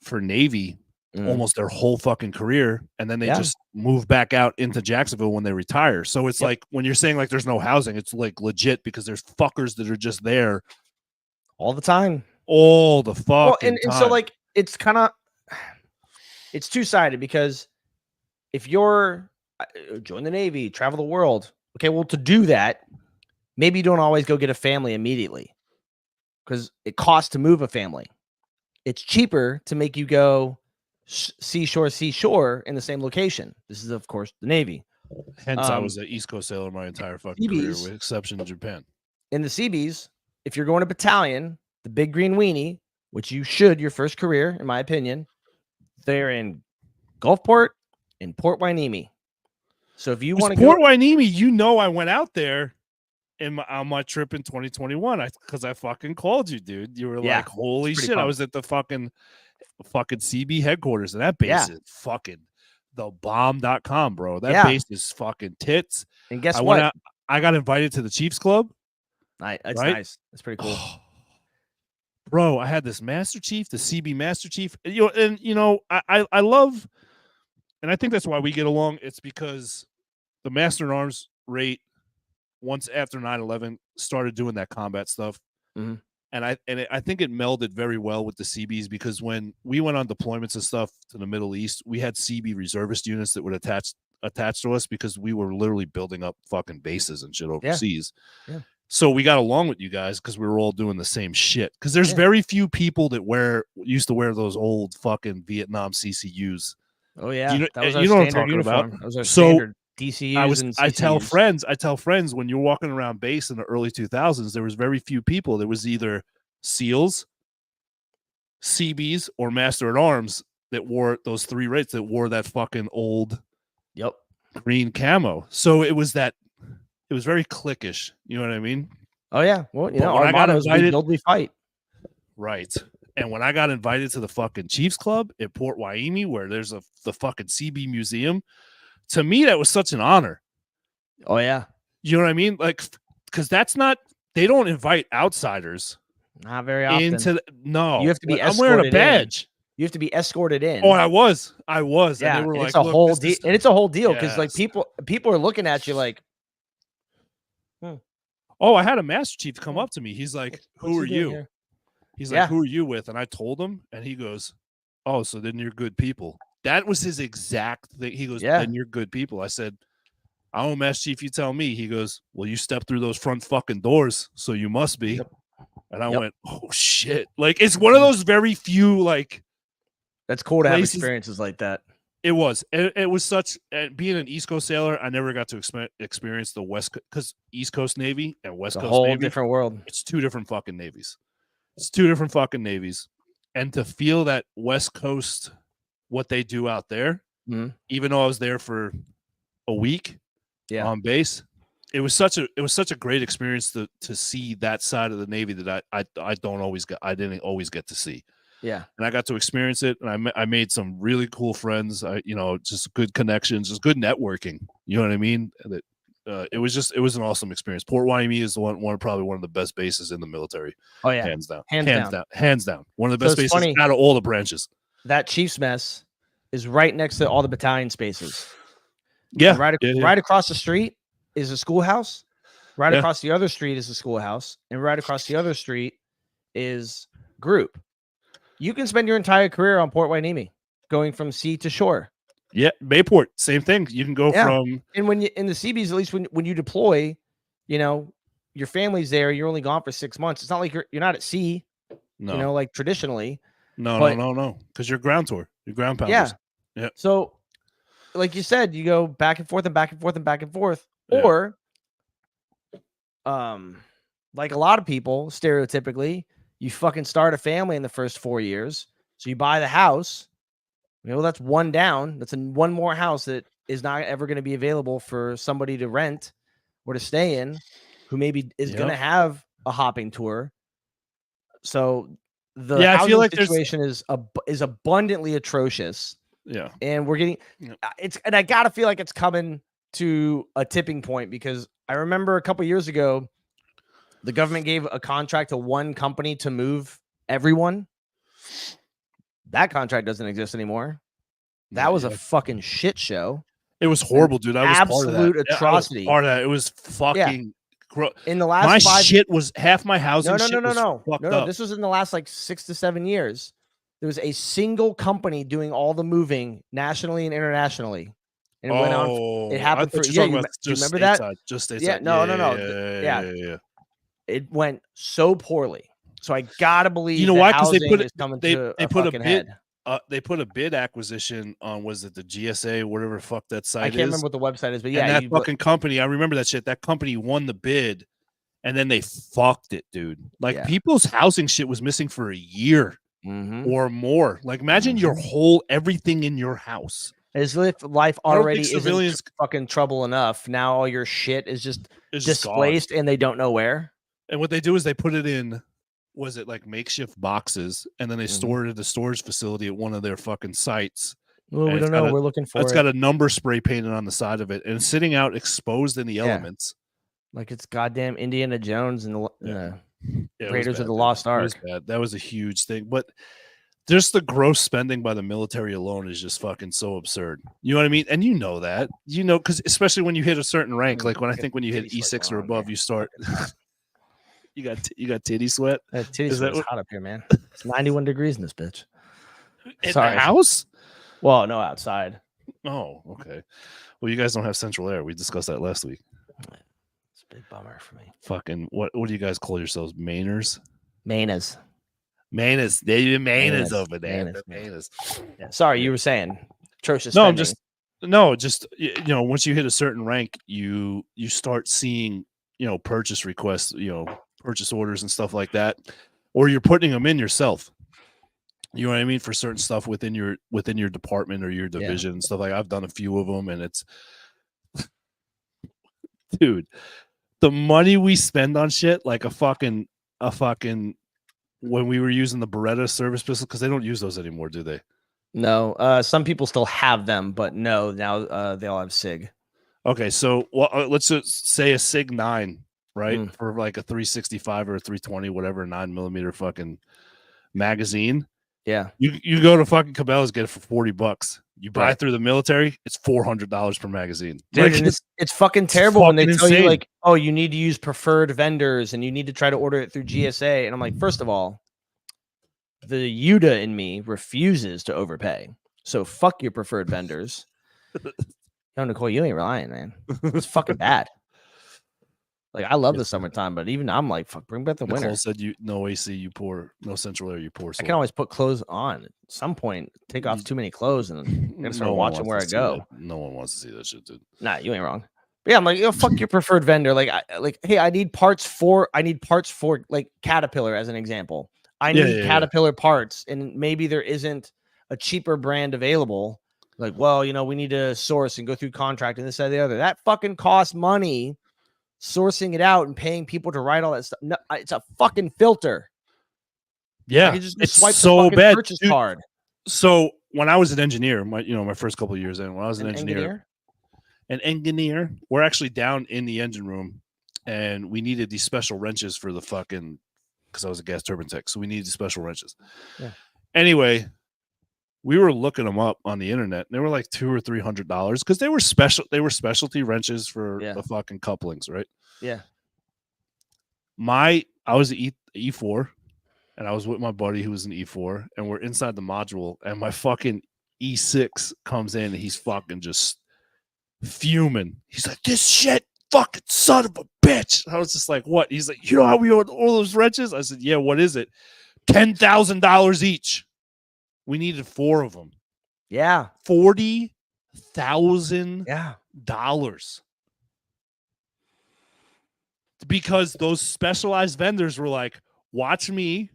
for Navy almost their whole fucking career, and then they just move back out into Jacksonville when they retire. So it's like when you're saying like there's no housing, it's like legit because there's fuckers that are just there all the time. All the fucking and time. so like it's kind of it's two-sided because if you're join the Navy, travel the world, okay, well to do that, maybe you don't always go get a family immediately because it costs to move a family. It's cheaper to make you go seashore in the same location. This is, of course, the Navy. Hence, I was an East Coast sailor my entire fucking career, with exception of Japan. In the Seabees, if you're going to battalion, the big green weenie, which you should your first career, in my opinion, they're in Gulfport and Port Hueneme. So if you want to go Port Hueneme, you know, I went out there on my trip in 2021 because I fucking called you, dude. You were like, holy shit, fun. I was at the fucking CB headquarters, and that base is fucking thebomb.com, bro. That base is fucking tits. And guess what? I got invited to the Chiefs Club. That's nice. That's pretty cool. Bro, I had this Master Chief, the CB Master Chief. I love, and I think that's why we get along. It's because the Master in Arms rate, once after 9/11, started doing that combat stuff. Mm-hmm. And I think it melded very well with the CBs because when we went on deployments and stuff to the Middle East, we had CB reservist units that would attach to us because we were literally building up fucking bases and shit overseas. Yeah. So we got along with you guys because we were all doing the same shit. Because there's very few people that used to wear those old fucking Vietnam CCUs. Oh yeah, that was our standard uniform. That was our standard DCUs and CCUs. I tell friends when you're walking around base in the early 2000s, there was very few people. There was either SEALs, CBs, or Master at Arms that wore those three rates that wore that fucking old green camo. So it was very cliquish. You know what I mean? Oh yeah. Well, our motto is we build, we fight. Right. And when I got invited to the fucking Chiefs Club at Port Hueneme, where there's the fucking CB museum, to me that was such an honor. Oh yeah. You know what I mean? Like, because they don't invite outsiders. Not very often. No. You have to be escorted. I'm wearing a badge. You have to be escorted in. Oh, I was. Yeah, and they were like, it's a whole deal. And it's a whole deal because like people are looking at you like, Oh, I had a Master Chief come up to me. He's like, who are you? Here? He's like, who are you with? And I told him, and he goes, oh, so then you're good people. That was his exact thing. He goes, then you're good people. I said, I don't know, Master Chief, you tell me. He goes, well, you stepped through those front fucking doors, so you must be. Yep. And I went, oh, shit. Like, it's one of those very few, like. That's cool to have experiences like that. It was. It was such, being an East Coast sailor, I never got to experience the West Coast, because East Coast Navy and West Coast Navy. It's a whole different world. It's two different fucking navies. And to feel that West Coast, what they do out there, even though I was there for a week on base, it was such a great experience to see that side of the Navy that I didn't always get to see. Yeah. And I got to experience it, and I made some really cool friends. Just good connections, just good networking. You know what I mean? That it was an awesome experience. Port Hueneme is probably one of the best bases in the military. Oh yeah, hands down. One of the best bases out of all the branches. That Chiefs mess is right next to all the battalion spaces. Yeah, right across the street is a schoolhouse. Right across the other street is a schoolhouse, and right across the other street is group. You can spend your entire career on Port Hueneme, going from sea to shore. Yeah, Mayport, same thing. You can go from, and when you in the CBs, at least when you deploy, your family's there. You're only gone for 6 months. It's not like you're not at sea. No, like traditionally. No, because you're ground tour, you're ground pounders. Yeah. So, like you said, you go back and forth and back and forth and back and forth, or, like a lot of people stereotypically. You fucking start a family in the first 4 years. So you buy the house. That's one down. That's one more house that is not ever going to be available for somebody to rent or to stay in who maybe is going to have a hopping tour. So the Yeah, I feel housing like there's situation is abundantly atrocious, yeah. and we're getting Yeah. and I gotta feel like it's coming to a tipping point because I remember a couple years ago, the government gave a contract to one company to move everyone. That contract doesn't exist anymore. That was a Yeah. fucking shit show. It was An horrible, dude. I was part of that. absolute Yeah, I was atrocity. part of that. It was Yeah. fucking In the my last 5 shit was half my No, housing no, no, shit no, was no. fucked No, no, up. this was in the last, like, 6 to 7 years. There was a single company doing all the moving nationally and internationally, and it went on it Oh, I happened for thought you were yeah, talking about do you just remember that? stateside. Just Yeah, stateside. no, no, no, yeah, Yeah. it went so poorly. So I gotta You believe know that why? Because housing is coming to they a put a fucking bid head. they put a bid acquisition on was it the GSA, whatever the fuck that I site can't is? remember what the website is, but And yeah, that you fucking company, I remember that shit. That company won the bid and then they fucked it, dude. Like yeah. people's housing shit was missing for a year Mhm. or more. Like imagine your whole everything in your house. As if life I don't think already isn't civilians fucking trouble enough. Now all your shit is just is just gone. displaced and they don't know where. And what they do is they put it in, was it like makeshift boxes, and then they store it at the storage facility at one of their fucking sites. Well, And we don't know. We're looking for it's it. got a number spray painted on the side of it, and it's sitting out exposed in the elements. Like it's goddamn Indiana Jones and the Yeah, it was Raiders bad, of the dude. Lost It was Ark. bad. That was a huge thing, but just the gross spending by the military alone is just fucking so absurd. You know what I mean? And you know that, because especially when you hit a certain rank, like when you hit E6 or above, you start. You got titty sweat. Titty Is sweat that is hot up here, man. It's 91 degrees in this bitch. in Sorry. the house? Well, no, outside. Oh, okay. Well, you guys don't have central air. We discussed that last week. It's a big bummer for me. Fucking what do you guys call yourselves? Mainers? Manas. Mainers. They Manas. over there. Manas. Mainers. Yeah. Sorry, you were saying atrocious No, spending. just once you hit a certain rank, you start seeing, purchase requests, purchase orders and stuff like that, or you're putting them in yourself. You know what I mean? For certain stuff within your department or your division and stuff. Like I've done a few of them, and it's, dude, the money we spend on shit, like a fucking when we were using the Beretta service pistol, because they don't use those anymore, do they? No, some people still have them, but no, now they all have SIG. Okay, so let's just say a SIG 9, right? For like a 365 or a 320, whatever, 9mm fucking magazine. Yeah. You go to fucking Cabela's, get it for $40. You buy Right. through the military, it's $400 per magazine. Dude, Like, and it's fucking terrible when they fucking tell you, insane. like, oh, you need to use preferred vendors and you need to try to order it through GSA. And I'm like, first of all, the Yuda in me refuses to overpay. So fuck your preferred vendors. No, Nicole, you ain't relying, man. It's fucking bad. Like, I love the summertime, but even I'm like, fuck, bring back the winter. Nicole said no AC, you pour, no central air, you pour. I can always put clothes on. At some point, take off too many clothes and I'm gonna start watching where I go. No one wants to see that shit, dude. Nah, you ain't wrong. But yeah, I'm like, fuck your preferred vendor. Like, hey, I need parts for like Caterpillar as an example. I need Caterpillar parts, and maybe there isn't a cheaper brand available. Like, well, we need to source and go through contract and this, that, and the other. That fucking costs money, sourcing it out and paying people to write all that stuff. No, it's a fucking filter. Yeah, it's swipe so bad. Purchase card. So when I was an engineer, my first couple of years in, when I was an engineer, we're actually down in the engine room, and we needed these special wrenches for the fucking, because I was a gas turbine tech, so we needed these special wrenches. Yeah. Anyway, we were looking them up on the internet, and they were like $200 or $300 because they were specialty wrenches for the fucking couplings, right? Yeah. I was an E4, and I was with my buddy who was an E4, and we're inside the module, and my fucking E6 comes in, and he's fucking just fuming. He's like, "This shit, fucking son of a bitch." I was just like, "What?" He's like, "You know how we ordered all those wrenches?" I said, "Yeah, what is it?" $10,000 each. We needed 4 of them. Yeah. $40,000. Yeah. Because those specialized vendors were like, "Watch me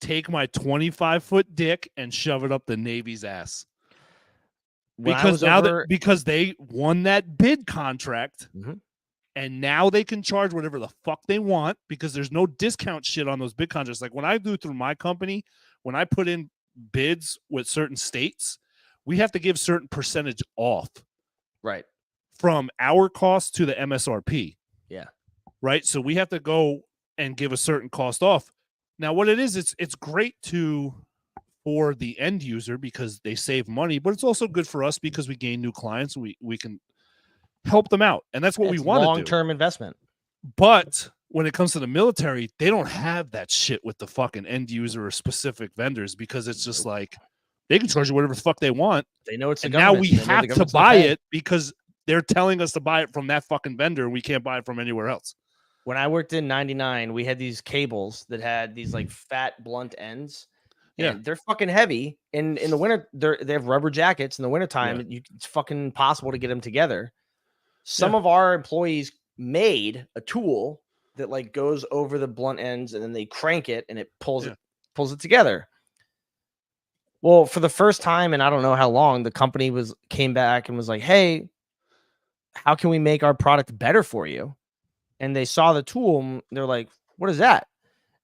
take my 25-foot dick and shove it up the Navy's ass." Because because they won that bid contract, And now they can charge whatever the fuck they want because there's no discount shit on those big contracts. Like when I do through my company, when I put in bids with certain states, we have to give certain percentage off Right. from our cost to the MSRP. Yeah. Right. So we have to go and give a certain cost off. Now, what it is, it's great for the end user because they save money, but it's also good for us because we gain new clients. We can help them out. And that's what we want to do. Long-term investment. But when it comes to the military, they don't have that shit with the fucking end user or specific vendors because it's just like they can charge you whatever the fuck they want. They know it's and now we have to buy it because they're telling us to buy it from that fucking vendor. We can't buy it from anywhere else. When I worked in 99, we had these cables that had these like fat blunt ends. Yeah, and they're fucking heavy. And in the winter, they have rubber jackets. In the wintertime, it's fucking impossible to get them together. Some of our employees made a tool that like goes over the blunt ends and then they crank it and it pulls it together. Well, for the first time, and I don't know how long, the company came back and was like, "Hey, how can we make our product better for you?" And they saw the tool and they're like, "What is that?"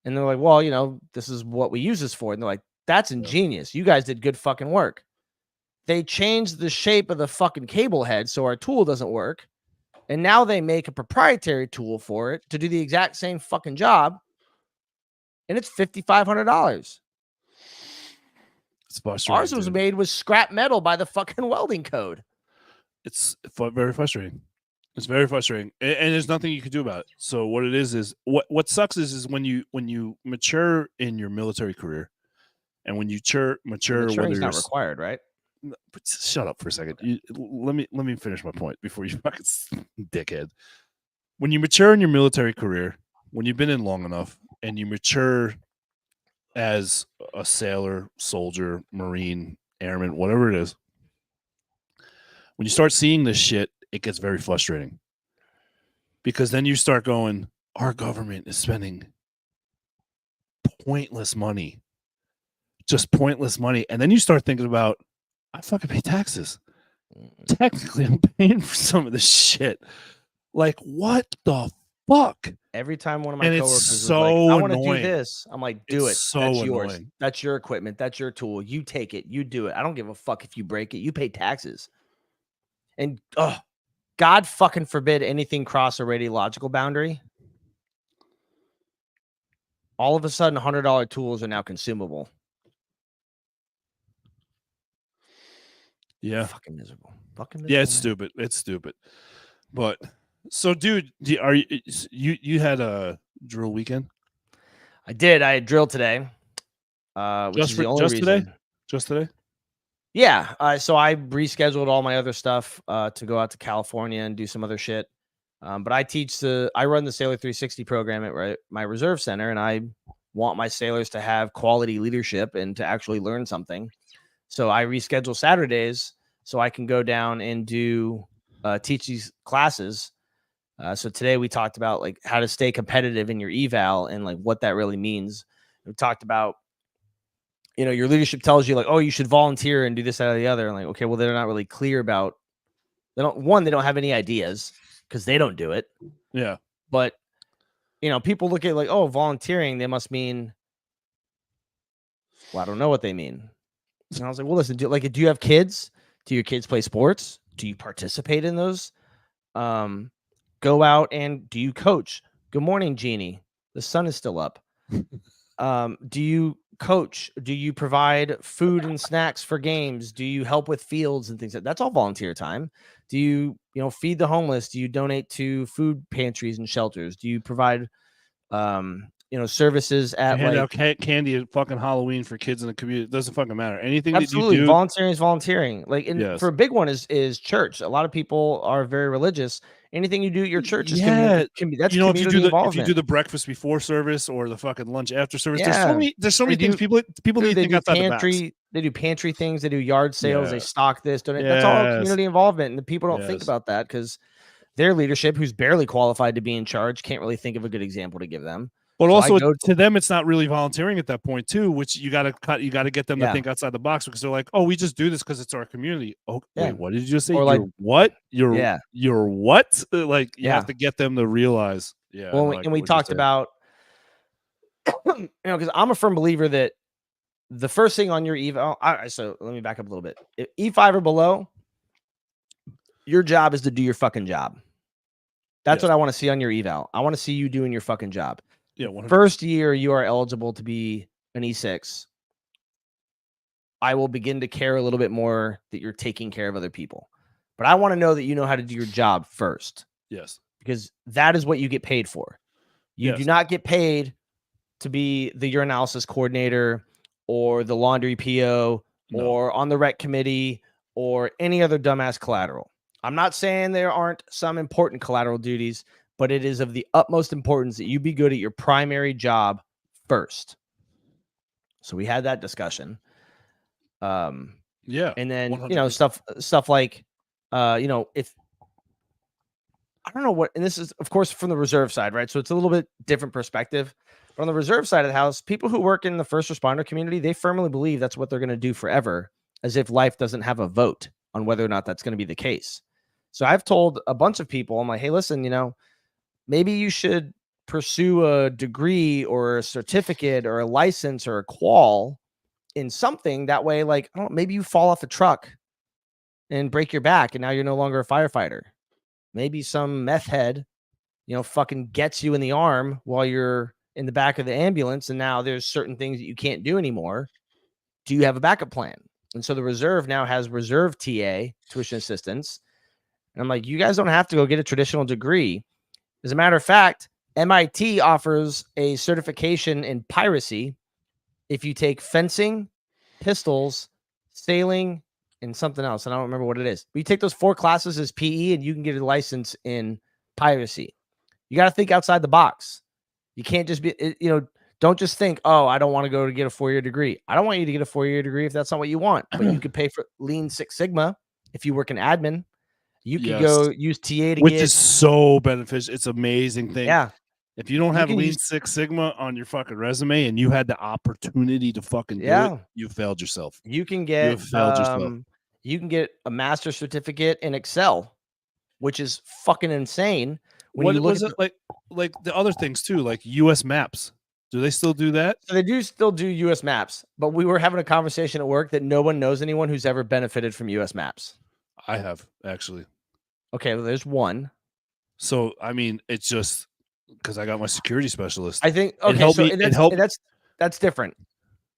And they're like, "Well, this is what we use this for." And they're like, "That's ingenious. You guys did good fucking work." They changed the shape of the fucking cable head so our tool doesn't work. And now they make a proprietary tool for it to do the exact same fucking job. And it's $5,500. It's frustrating. Ours was made with scrap metal by the fucking welding code. It's very frustrating. It's very frustrating. And there's nothing you can do about it. So what it is what sucks is when you mature in your military career and when you mature whether you're not required, right? Shut up for a second. Let me finish my point before you fucking dickhead. When you mature in your military career, when you've been in long enough and you mature as a sailor, soldier, Marine, airman, whatever it is, when you start seeing this shit, it gets very frustrating. Because then you start going, our government is spending pointless money. Just pointless money. And then you start thinking about, I fucking pay taxes. Technically, I'm paying for some of this shit. Like, what the fuck? Every time one of my and coworkers it's was so like, "I want to annoying. do this," I'm like, "Do It's it. so That's yours. annoying. That's your equipment. That's your tool. You take it. You do it. I don't give a fuck if you break it. You pay taxes." And God fucking forbid anything cross a radiological boundary. All of a sudden, $100 tools are now consumable. Yeah. Fucking miserable. Fucking miserable. Yeah, it's stupid. It's stupid. But so, dude, are you had a drill weekend? I did. I had drilled today. Which is the only reason. Today? Just today? Yeah. So I rescheduled all my other stuff to go out to California and do some other shit. But I run the Sailor 360 program at my reserve center, and I want my sailors to have quality leadership and to actually learn something. So I reschedule Saturdays so I can go down and teach these classes. So today we talked about like how to stay competitive in your eval and like what that really means. We talked about, your leadership tells you like, oh, you should volunteer and do this, that, or the other. And like, okay, well, they're not really clear about, they don't have any ideas because they don't do it. Yeah. But, people look at like, oh, volunteering, they must mean, well, I don't know what they mean. And I was like, well, listen, do you have kids? Do your kids play sports? Do you participate in those? Go out and do you coach? Good morning, Jeannie. The sun is still up. Do you coach? Do you provide food and snacks for games? Do you help with fields and things like that? That's all volunteer time. Do you, feed the homeless? Do you donate to food pantries and shelters? Do you provide, services at hand out candy at fucking Halloween for kids in the community? It doesn't fucking matter. Anything absolutely that you do, volunteering is volunteering. Like, for a big one is church. A lot of people are very religious. Anything you do at your church is that's community involvement. If you do the breakfast before service or the fucking lunch after service, there's so many things people need to think outside the box. They do pantry things. They do yard sales. They stock this. That's all community involvement, and the people don't think about that because their leadership, who's barely qualified to be in charge, can't really think of a good example to give them. But So I also go, to them, it's not really volunteering at that point too, which you got to get them to yeah, think outside the box because they're like, oh, we just do this because it's our community. Oh, yeah, wait, what did you just say? or like, You're what? yeah, You're what? Like you have yeah. to get them to realize. Yeah, Well, no, I get we what you're talked saying. about, because I'm a firm believer that the first thing on your eval. So let me back up a little bit. If E5 or below, your job is to do your fucking job. That's what Yes. I want to see on your eval. I want to see you doing your fucking job. Yeah, The 100%. first year you are eligible to be an E6, I will begin to care a little bit more that you're taking care of other people. But I want to know that you know how to do your job first, Yes. because that is what you get paid for. You do Yes. not get paid to be the urinalysis coordinator or the laundry PO No. or on the rec committee or any other dumbass collateral. I'm not saying there aren't some important collateral duties, but it is of the utmost importance that you be good at your primary job first. So we had that discussion. Yeah. And then, 100%. stuff like, if I don't know what, and this is of course from the reserve side, right? So it's a little bit different perspective. But on the reserve side of the house, people who work in the first responder community, they firmly believe that's what they're going to do forever, as if life doesn't have a vote on whether or not that's going to be the case. So I've told a bunch of people, I'm like, hey, listen, maybe you should pursue a degree or a certificate or a license or a qual in something that way. Like, I don't know, maybe you fall off a truck and break your back and now you're no longer a firefighter. Maybe some meth head, fucking gets you in the arm while you're in the back of the ambulance, and now there's certain things that you can't do anymore. Do you have a backup plan? And so the reserve now has reserve TA, tuition assistance. And I'm like, you guys don't have to go get a traditional degree. As a matter of fact, MIT offers a certification in piracy if you take fencing, pistols, sailing, and something else. And I don't remember what it is. But you take those 4 classes as PE and you can get a license in piracy. You got to think outside the box. You can't just be, don't just think, oh, I don't want to go to get a 4-year degree. I don't want you to get a 4-year degree if that's not what you want, but you could pay for Lean Six Sigma if you work in admin. You could Yes. go use TA to Which get, is so beneficial. It's an amazing thing. yeah. If you don't You have can Lean use, Six Sigma on your fucking resume and you had the opportunity to fucking do it, yeah. you failed yourself. You can You get, have failed yourself. you can get a master's certificate in Excel, which is fucking insane. When you What look was at it like the other things too, like US maps? Do they still do that? so they do still do US maps, but we were having a conversation at work that no one knows anyone who's ever benefited from US maps. I have actually. Okay, well, there's one. So I mean, it's just because I got my security specialist. I think It okay, helped so me. It helped. that's different.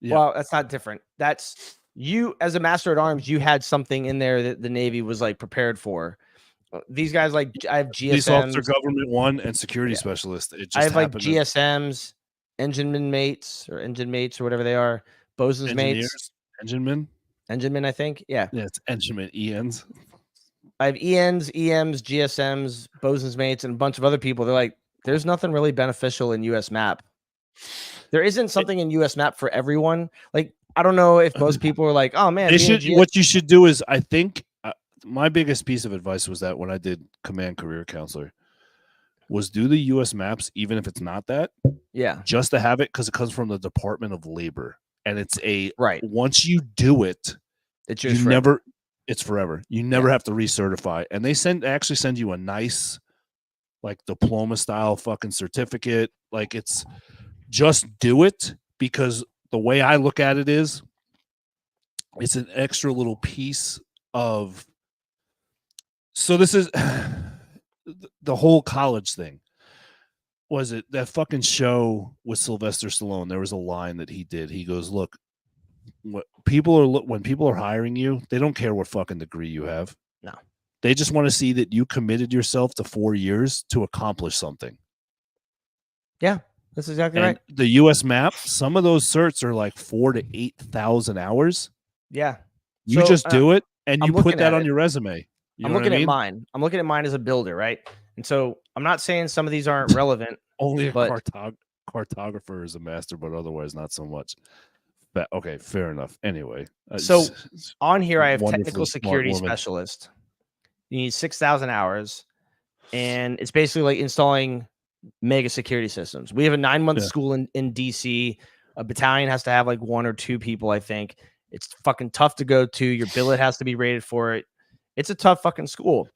Yeah. Well, that's not different. That's you as a master at arms, you had something in there that the Navy was like prepared for. These guys, like, I have Police officer, GSMs. government one, and security Yeah. specialist. It I just have like happened to GSMs, engineman mates or engine mates or whatever they are, bosun's mates, engineers, enginemen. engineman, I think. Yeah. Yeah, it's engineman ENs. I have ENs, EMs, GSMs, bosun's mates, and a bunch of other people. They're like, there's nothing really beneficial in US map. There isn't something in US map for everyone. Like, I don't know if most people are like, oh man, They should. What you should do is, I think, my biggest piece of advice was that when I did command career counselor, was do the U.S. maps, even if it's not that, yeah, just to have it because it comes from the Department of Labor, and it's a right. once you do it, It's you just never. It's forever. You never have to recertify, and they actually send you a nice, like diploma style fucking certificate. Like it's just do it because the way I look at it is, it's an extra little piece of. So this is the whole college thing. Was it that fucking show with Sylvester Stallone? There was a line that he did. He goes, "Look, when people are hiring you, they don't care what fucking degree you have. No, they just want to see that you committed yourself to 4 years to accomplish something." Yeah, that's exactly And right. the U.S. map, some of those certs are like 4,000 to 8,000 hours. Yeah, You just do it, and you put that on it. your resume. You I'm know what I looking at mean? mine. I'm looking at mine as a builder, right? And so I'm not saying some of these aren't relevant. Only a but cartographer is a master, but otherwise not so much. But okay, fair enough. Anyway, so on here I have wonderfully technical smart security woman. specialist. You need 6,000 hours, and it's basically like installing mega security systems. We have a 9-month school in DC. A battalion has to have like 1 or 2 people, I think. It's fucking tough to go to. Your billet has to be rated for it. It's a tough fucking school.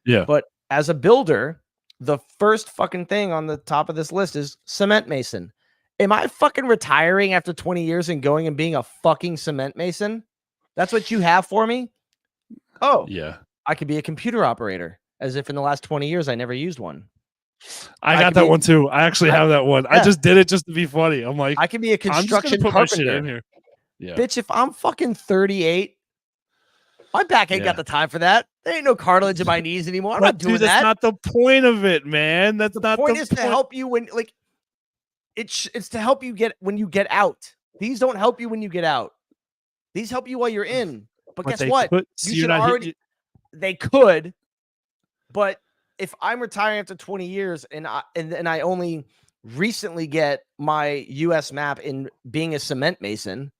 Yeah. But as a builder, the first fucking thing on the top of this list is cement mason. Am I fucking retiring after 20 years and going and being a fucking cement mason? That's what you have for me? Oh, yeah. I could be a computer operator, as if in the last 20 years I never used one. I got that one too. I actually have that one. Yeah. I just did it just to be funny. I'm like, I could be a construction carpenter. In here. Yeah. Bitch, if I'm fucking 38, my back ain't got the time for that. There ain't no cartilage in my knees anymore. I'm not doing that. That's not the point of it, man. That's not the point. Is to help you when, like, it's to help you when you get out. These don't help you when you get out. These help you while you're in. But guess what? You should already. They could, but if I'm retiring after 20 years and I only recently get my U.S. map in being a cement mason,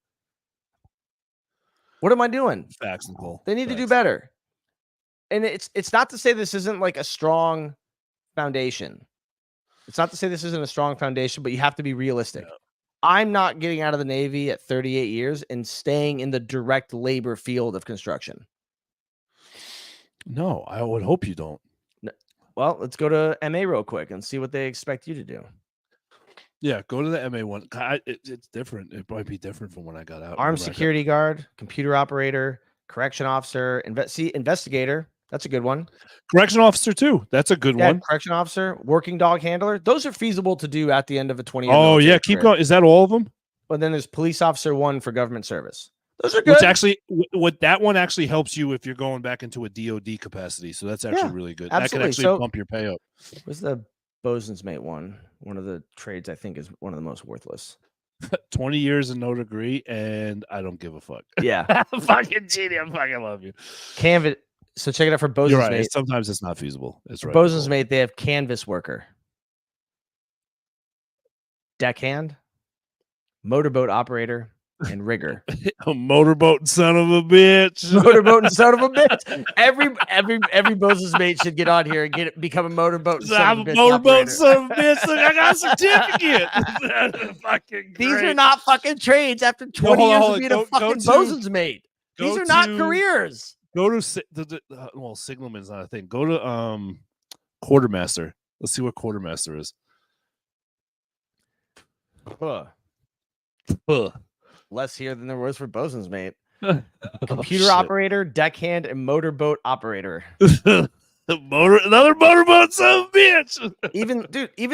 what am I doing? Facts, Nicole. They need to do better. And it's not to say this isn't like a strong foundation. It's not to say this isn't a strong foundation, but you have to be realistic. Yeah. I'm not getting out of the Navy at 38 years and staying in the direct labor field of construction. No, I would hope you don't. Well, let's go to MA real quick and see what they expect you to do. Yeah, go to the MA one. It's different. It might be different from when I got out. Armed security guard, computer operator, correction officer, investigator. That's a good one. Correction officer too. That's a good one. Correction officer, working dog handler. Those are feasible to do at the end of a 20-year. Oh yeah, keep going. Is that all of them? But then there's police officer 1 for government service. Those are good. Which actually, what that one actually helps you if you're going back into a DoD capacity. So that's actually really good. Absolutely. That can actually bump your pay up. What's the bosun's mate one? One of the trades I think is one of the most worthless. 20 years and no degree, and I don't give a fuck. Yeah. Fucking genie. I fucking love you. Canvas. So check it out for bosun's mate. Sometimes it's not feasible. It's right. Bosun's mate, they have canvas worker, deckhand, motorboat operator, and rigger. A motorboat son of a bitch. Motorboat son of a bitch. Every bosun's mate should get on here and become a motorboat son of a bitch. Motorboat son of a bitch. Look, I got a certificate. Fucking These are not fucking trades after 20 years of being a fucking bosun's mate. These are not careers. Go to signalman's not a thing. Go to quartermaster. Let's see what quartermaster is. Less here than there was for bosun's mate. Computer operator, deckhand, and motorboat operator. Another motorboat son of a bitch. even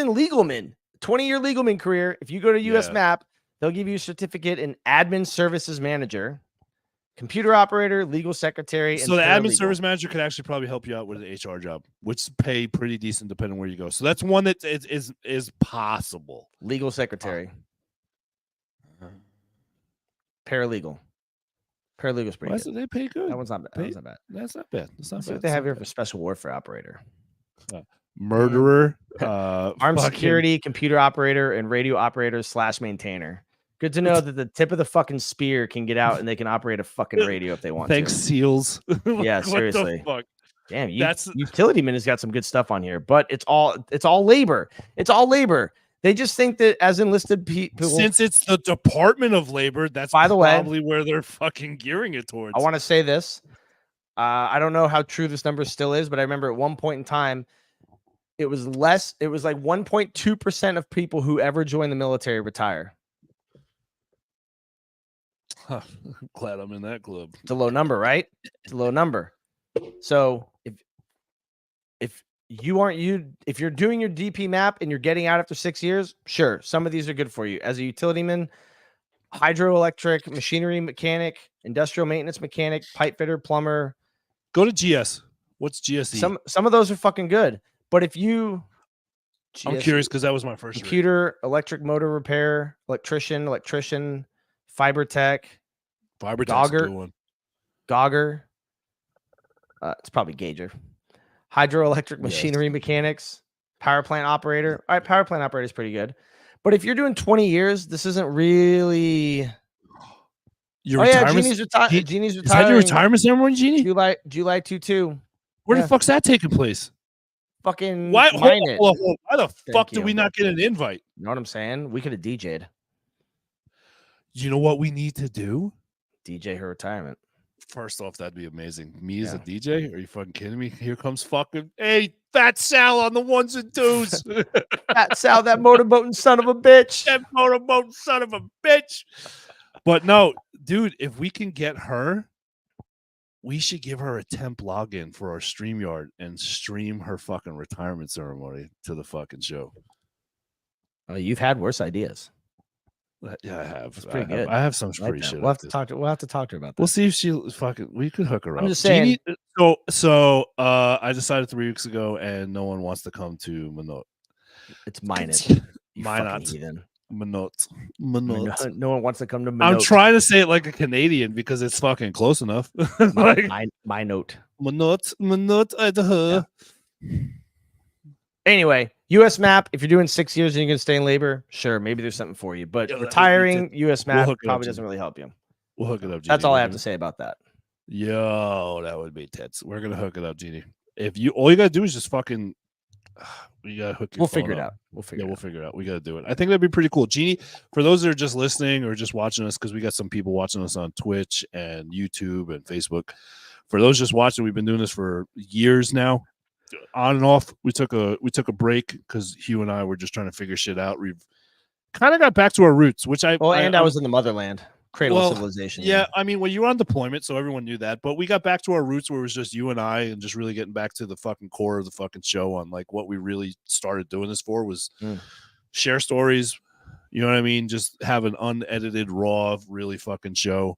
legalman, 20-year legalman career. If you go to US Map, they'll give you a certificate in admin services manager, computer operator, legal secretary. So the admin service manager could actually probably help you out with an HR job, which pay pretty decent depending on where you go. So that's one that is possible. Legal secretary. Paralegal. Paralegal's pretty good. They pay good. That one's not bad. That's not bad. That's not bad. That's not bad. What they have here for special warfare operator. Murderer. Armed security, computer operator, and radio operator / maintainer. Good to know that the tip of the fucking spear can get out and they can operate a fucking radio if they want Thanks, SEALs. Yeah, seriously. Damn, Utilityman has got some good stuff on here, but it's all labor. It's all labor. They just think that as enlisted people, since it's the Department of Labor, that's probably where they're fucking gearing it towards. I want to say this. I don't know how true this number still is, but I remember at one point in time, it was less. It was like 1.2% of people who ever join the military retire. I'm glad I'm in that club. It's a low number, right? It's a low number. So if you're doing your DP map and you're getting out after 6 years, sure, some of these are good for you. As a utilityman, hydroelectric, machinery mechanic, industrial maintenance mechanic, pipe fitter, plumber. Go to GS. What's GSE? Some of those are fucking good. But if you I'm curious because that was my first computer, electric motor repair, electrician, fiber tech, Gauger. It's probably Gauger. Hydroelectric machinery mechanics, power plant operator. All right, power plant operator is pretty good. But if you're doing 20 years, this isn't really. Jeannie's retiring. Is that your retirement ceremony, Jeannie? July 22. Where the fuck's that taking place? fucking Why mine it. why the fuck Thank did we you. not get an invite? You know what I'm saying? We could have DJ'd. You know what we need to do? DJ her retirement. First off, that'd be amazing. Me as a Yeah. DJ? Are you fucking kidding me? Here comes fucking Fat Sal on the ones and twos. Fat Sal, that motorboating son of a bitch. That motorboat son of a bitch. But no, dude, if we can get her, we should give her a temp login for our StreamYard and stream her fucking retirement ceremony to the fucking show. Oh, you've had worse ideas. Yeah, I have. That's pretty good. I have some I like free that. shit. We'll have to talk to her about that. We'll see if she fucking. We could hook her up. I'm just saying. So I decided 3 weeks ago, and no one wants to come to Minot. It's mine. Minot. Heathen. Minot. No one wants to come to Minot. I'm trying to say it like a Canadian because it's fucking close enough. Like my note. Minot, Idaho. Yeah. Anyway, U.S. map. If you're doing 6 years and you're gonna stay in labor, sure, maybe there's something for you. But retiring U.S. map probably doesn't really help you. We'll hook it up. Jeannie. That's all I have to say about that. Yo, that would be tits. We're gonna hook it up, Jeannie. If you all you gotta do is just fucking. We gotta hook. We'll figure it out. We'll figure it out. We gotta do it. I think that'd be pretty cool, Jeannie. For those that are just listening or just watching us, because we got some people watching us on Twitch and YouTube and Facebook. For those just watching, we've been doing this for years now, on and off. We took a break because Hugh and I were just trying to figure shit out. We've kind of got back to our roots, which I was in the motherland. Cradle of civilization. Yeah, I mean, well, you were on deployment, so everyone knew that. But we got back to our roots where it was just you and I and just really getting back to the fucking core of the fucking show on like what we really started doing this for was share stories. You know what I mean? Just have an unedited, raw, really fucking show.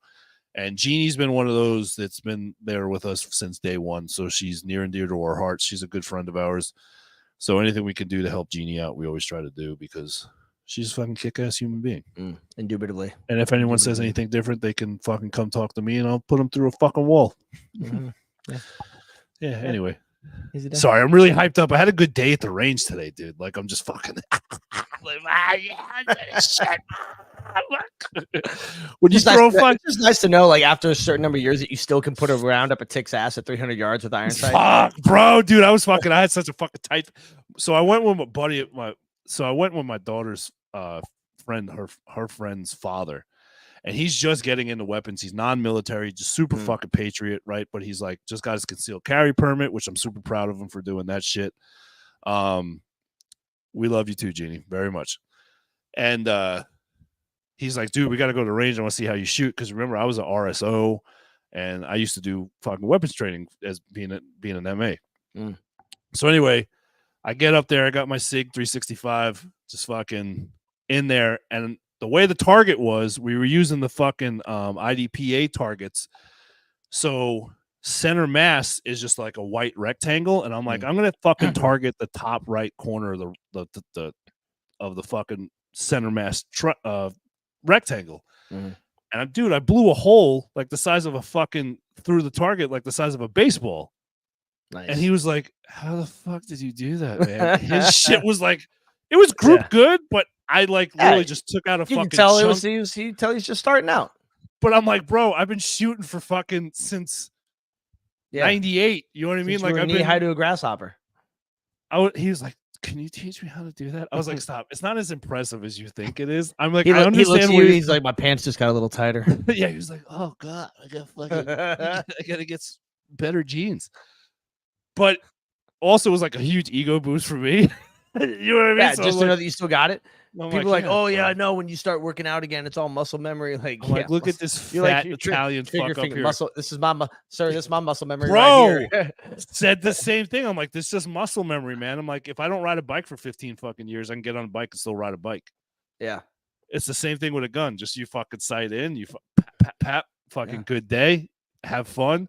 And Jeannie's been one of those that's been there with us since day one. So she's near and dear to our hearts. She's a good friend of ours. So anything we can do to help Jeannie out, we always try to do because she's a fucking kick-ass human being. Indubitably. And if anyone says anything different, they can fucking come talk to me and I'll put them through a fucking wall. Yeah, anyway. Sorry, I'm really hyped up. I had a good day at the range today, dude. Like, I'm just fucking... When you throw fun, it's just nice to know, like after a certain number of years, that you still can put a round up a tick's ass at 300 yards with iron sight. Fuck, bro, dude, I had such a fucking tight. So I went with my buddy So I went with my daughter's friend, her friend's father, and he's just getting into weapons. He's non-military, just super fucking patriot, right? But he's like just got his concealed carry permit, which I'm super proud of him for doing that shit. We love you too, Jeannie, very much. And he's like, dude, we got to go to the range. I want to see how you shoot. Because remember, I was an RSO, and I used to do fucking weapons training as being an MA. So anyway, I get up there. I got my SIG 365, just fucking in there. And the way the target was, we were using the fucking IDPA targets. So center mass is just like a white rectangle, and I'm like, I'm gonna fucking target the top right corner of the fucking center mass rectangle. And I blew a hole like the size of a fucking through the target, like the size of a baseball. Nice. And he was like, how the fuck did you do that, man? His shit was like, it was group good, but I like literally just took out a fucking tell chunk. He's just starting out. But I'm like, bro, I've been shooting for fucking since 98. You know what I mean? Like, I've been high to a grasshopper. He was like, can you teach me how to do that? I was like, stop. It's not as impressive as you think it is. I'm like, I understand. He's like, my pants just got a little tighter. Yeah, he was like, oh god, I gotta get better jeans. But also it was like a huge ego boost for me. You know what I mean? Yeah, so just to know that you still got it. People are like, oh yeah, I know. When you start working out again, it's all muscle memory. Like, look at this fat Italian fuck up here. Muscle. This is my muscle memory, bro. Right said the same thing. I'm like, this is just muscle memory, man. I'm like, if I don't ride a bike for 15 fucking years, I can get on a bike and still ride a bike. Yeah, it's the same thing with a gun. Just you fucking sight in, you pat, fucking good day, have fun.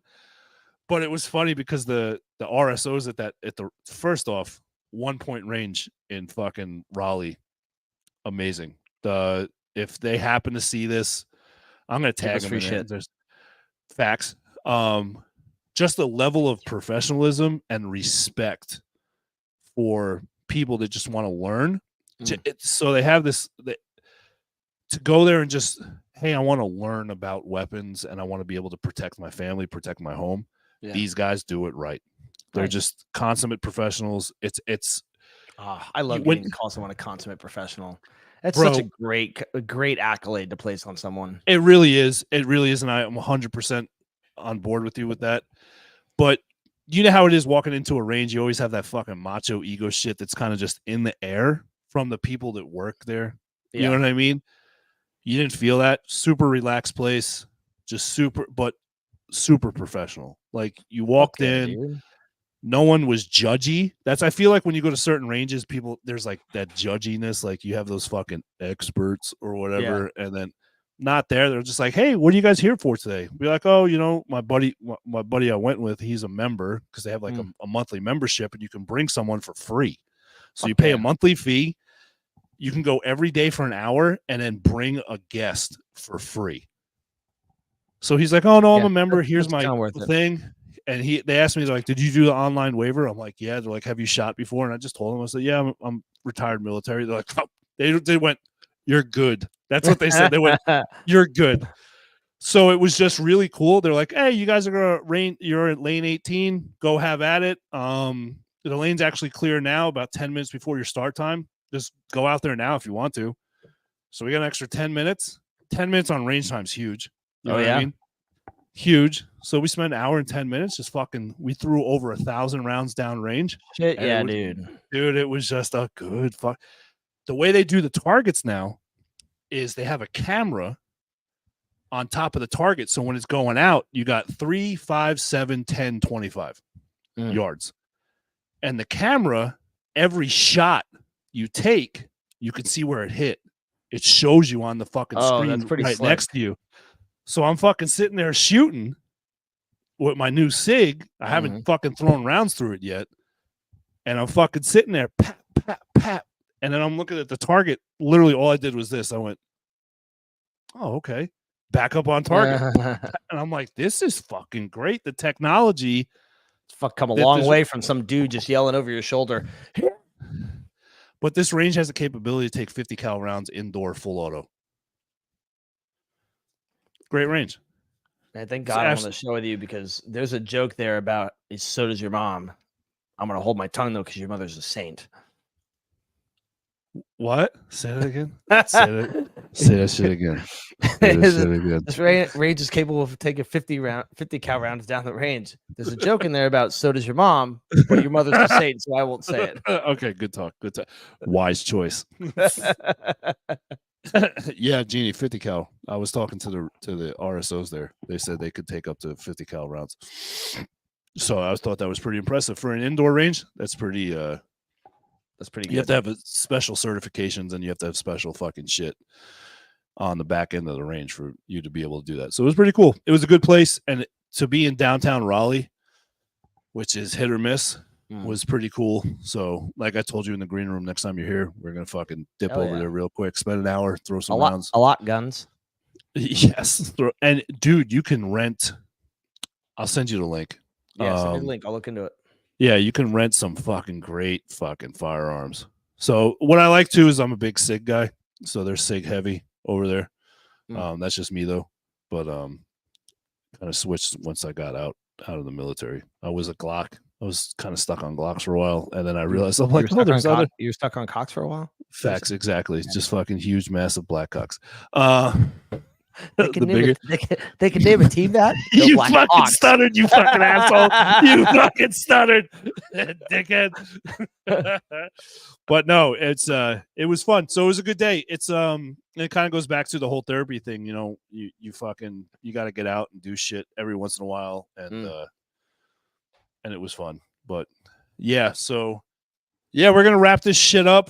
But it was funny because the RSOs at the first off 1 point range in fucking Raleigh. Amazing. If they happen to see this, I'm gonna tag them. Free shit. There's facts. Just the level of professionalism and respect for people that just want to learn. So they have this to go there and just, hey, I want to learn about weapons and I want to be able to protect my family, protect my home. Yeah. These guys do it right. They're Nice. just consummate professionals. I love when getting to call someone a consummate professional. That's such bro, a great accolade to place on someone. it really is. It really is, and I am 100% on board with you with that. But you know how it is walking into a range. You always have that fucking macho ego shit that's kind of just in the air from the people that work there. You know what I mean? You didn't feel that. Super relaxed place, just super professional. Like you walked in, dude. no one was judgy. I feel like when you go to certain ranges, there's like that judginess, like you have those fucking experts or whatever, and then not there. They're just like, hey, what are you guys here for today? Be like, oh, my buddy I went with, he's a member, because they have like a monthly membership, and you can bring someone for free. So you pay a monthly fee. You can go every day for an hour and then bring a guest for free. So he's like, oh no, I'm a member. Here's my thing. And they asked me, like, did you do the online waiver? I'm like, yeah. They're like, have you shot before? And I just told them, I said, yeah, I'm retired military. They're like, oh. They went, you're good. That's what they said. They went, you're good. So it was just really cool. They're like, hey, you guys are you're at lane 18. Go have at it. The lane's actually clear now, about 10 minutes before your start time. Just go out there now if you want to. So we got an extra 10 minutes. 10 minutes on range time is huge. You know what I mean? Huge. So we spent an hour and 10 minutes just we threw over 1,000 rounds down range. Shit, yeah, dude. Dude, it was just a good fuck. The way they do the targets now is they have a camera on top of the target. So when it's going out, you got 3, 5, 7, 10, 25 yards. And the camera, every shot you take, you can see where it hit. It shows you on the fucking screen right next to you. So I'm fucking sitting there shooting with my new SIG. I haven't fucking thrown rounds through it yet. And I'm fucking sitting there, pat, pat, pat. And then I'm looking at the target. Literally all I did was this. I went, oh, okay. Back up on target. And I'm like, this is fucking great. The technology. It's come a long way from some dude just yelling over your shoulder. But this range has the capability to take 50 cal rounds indoor full auto. Great range. Man, thank God I'm on the show with you, because there's a joke there about so does your mom. I'm going to hold my tongue, though, because your mother's a saint. What? Say that again. Say that shit again. This range is capable of taking 50 cal rounds down the range. There's a joke in there about so does your mom, but your mother's a saint, so I won't say it. Okay, good talk. Good talk. Wise choice. Yeah, Jeannie, 50 cal. I was talking to the RSOs there. They said they could take up to 50 cal rounds. So I thought that was pretty impressive for an indoor range. That's pretty good. You have to have special certifications, and you have to have special fucking shit on the back end of the range for you to be able to do that. So it was pretty cool. It was a good place, and to be in downtown Raleigh, which is hit or miss, was pretty cool. So, like I told you in the green room, next time you're here, we're gonna fucking dip over there real quick, spend an hour, throw some rounds. A lot guns. Yes, and dude, you can rent. I'll send you the link. Yeah, send me the link. I'll look into it. Yeah, you can rent some fucking great fucking firearms. So what I like too is I'm a big SIG guy, so they're SIG heavy over there. That's just me though, but kind of switched once I got out of the military. I was a Glock. I was kind of stuck on Glocks for a while, and then I realized I'm like, oh, there's other. You were stuck on cocks for a while. Facts, exactly. Yeah. Just fucking huge, massive black cocks. They can name a team that. You fucking stuttered, you fucking asshole. You fucking stuttered, dickhead. But no, it was fun. So it was a good day. It kind of goes back to the whole therapy thing. You know, you got to get out and do shit every once in a while, and it was fun. But yeah, so yeah, we're gonna wrap this shit up.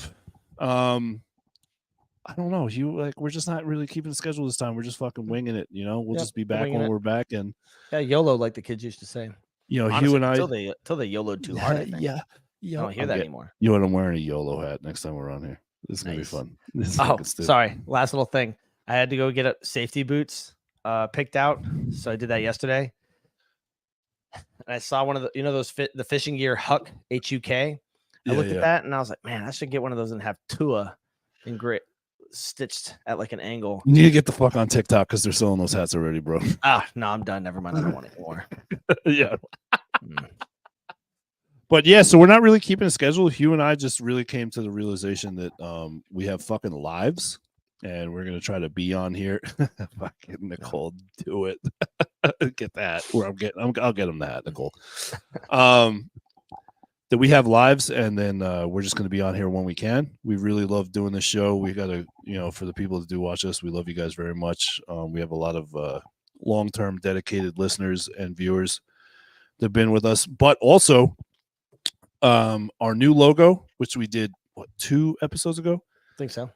I don't know. We're just not really keeping the schedule this time. We're just fucking winging it. You know, we'll just be back when we're back. And YOLO, like the kids used to say. You know, honestly, Hugh and I till they YOLO'd too hard. I think. Yeah. I don't hear that anymore. You know what? I'm wearing a YOLO hat next time we're on here. This is gonna be fun. Sorry. Last little thing. I had to go get safety boots picked out, so I did that yesterday. And I saw one of the fishing gear Huck HUK. I looked at that and I was like, man, I should get one of those and have Tua in grit stitched at like an angle. You need to get the fuck on TikTok because they're selling those hats already, bro. No, I'm done. Never mind. I don't want it anymore. Yeah. But yeah, so we're not really keeping a schedule. Hugh and I just really came to the realization that we have fucking lives, and we're gonna try to be on here. Fucking Nicole, do it. Get that. Where I'll get him that, Nicole. That we have lives, and then we're just going to be on here when we can. We really love doing this show. We got to, for the people that do watch us, we love you guys very much. We have a lot of long-term dedicated listeners and viewers that have been with us, but also our new logo, which we did 2 episodes ago. I think so.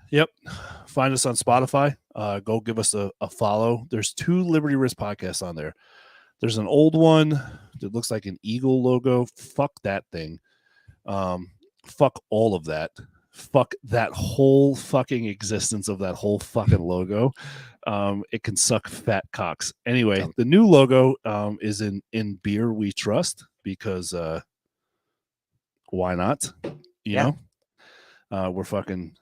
Yep. Find us on Spotify. Go give us a follow. There's 2 Liberty Risk podcasts on there. There's an old one that looks like an eagle logo. Fuck that thing. Fuck all of that. Fuck that whole fucking existence of that whole fucking logo. It can suck fat cocks. Anyway, the new logo is in beer we trust, because why not? You know? We're fucking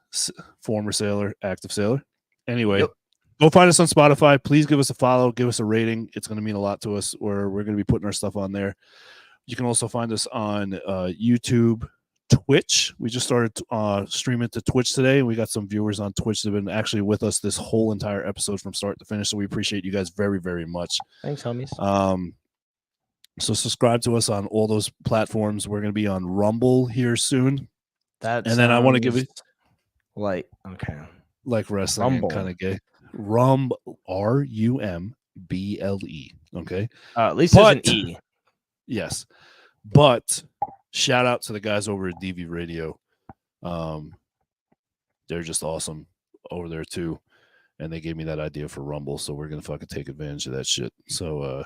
former sailor, active sailor. Anyway, go find us on Spotify. Please give us a follow. Give us a rating. It's going to mean a lot to us. We're going to be putting our stuff on there. You can also find us on YouTube, Twitch. We just started streaming to Twitch today, and we got some viewers on Twitch that have been actually with us this whole entire episode from start to finish. So we appreciate you guys very, very much. Thanks, homies. So subscribe to us on all those platforms. We're going to be on Rumble here soon. And then I want to give it like wrestling and kind of gay. Rumble, RUMBLE. Okay. At least there's an E. Yes. But shout out to the guys over at DV Radio. They're just awesome over there too. And they gave me that idea for Rumble. So we're gonna fucking take advantage of that shit. So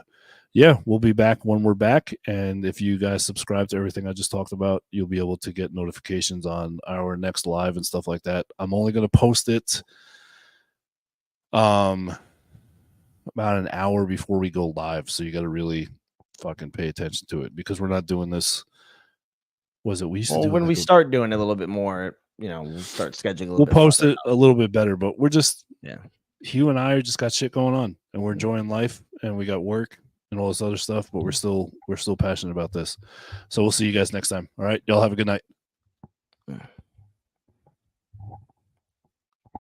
yeah, we'll be back when we're back. And if you guys subscribe to everything I just talked about, you'll be able to get notifications on our next live and stuff like that. I'm only going to post it about an hour before we go live. So you got to really fucking pay attention to it, because we're not doing this. Was it we used to do when we start doing it a little bit more, we'll start scheduling. We'll post it a little bit better, but we're just, yeah. Hugh and I just got shit going on, and we're enjoying life, and we got work and all this other stuff, but we're still passionate about this. So we'll see you guys next time. All right. Y'all have a good night.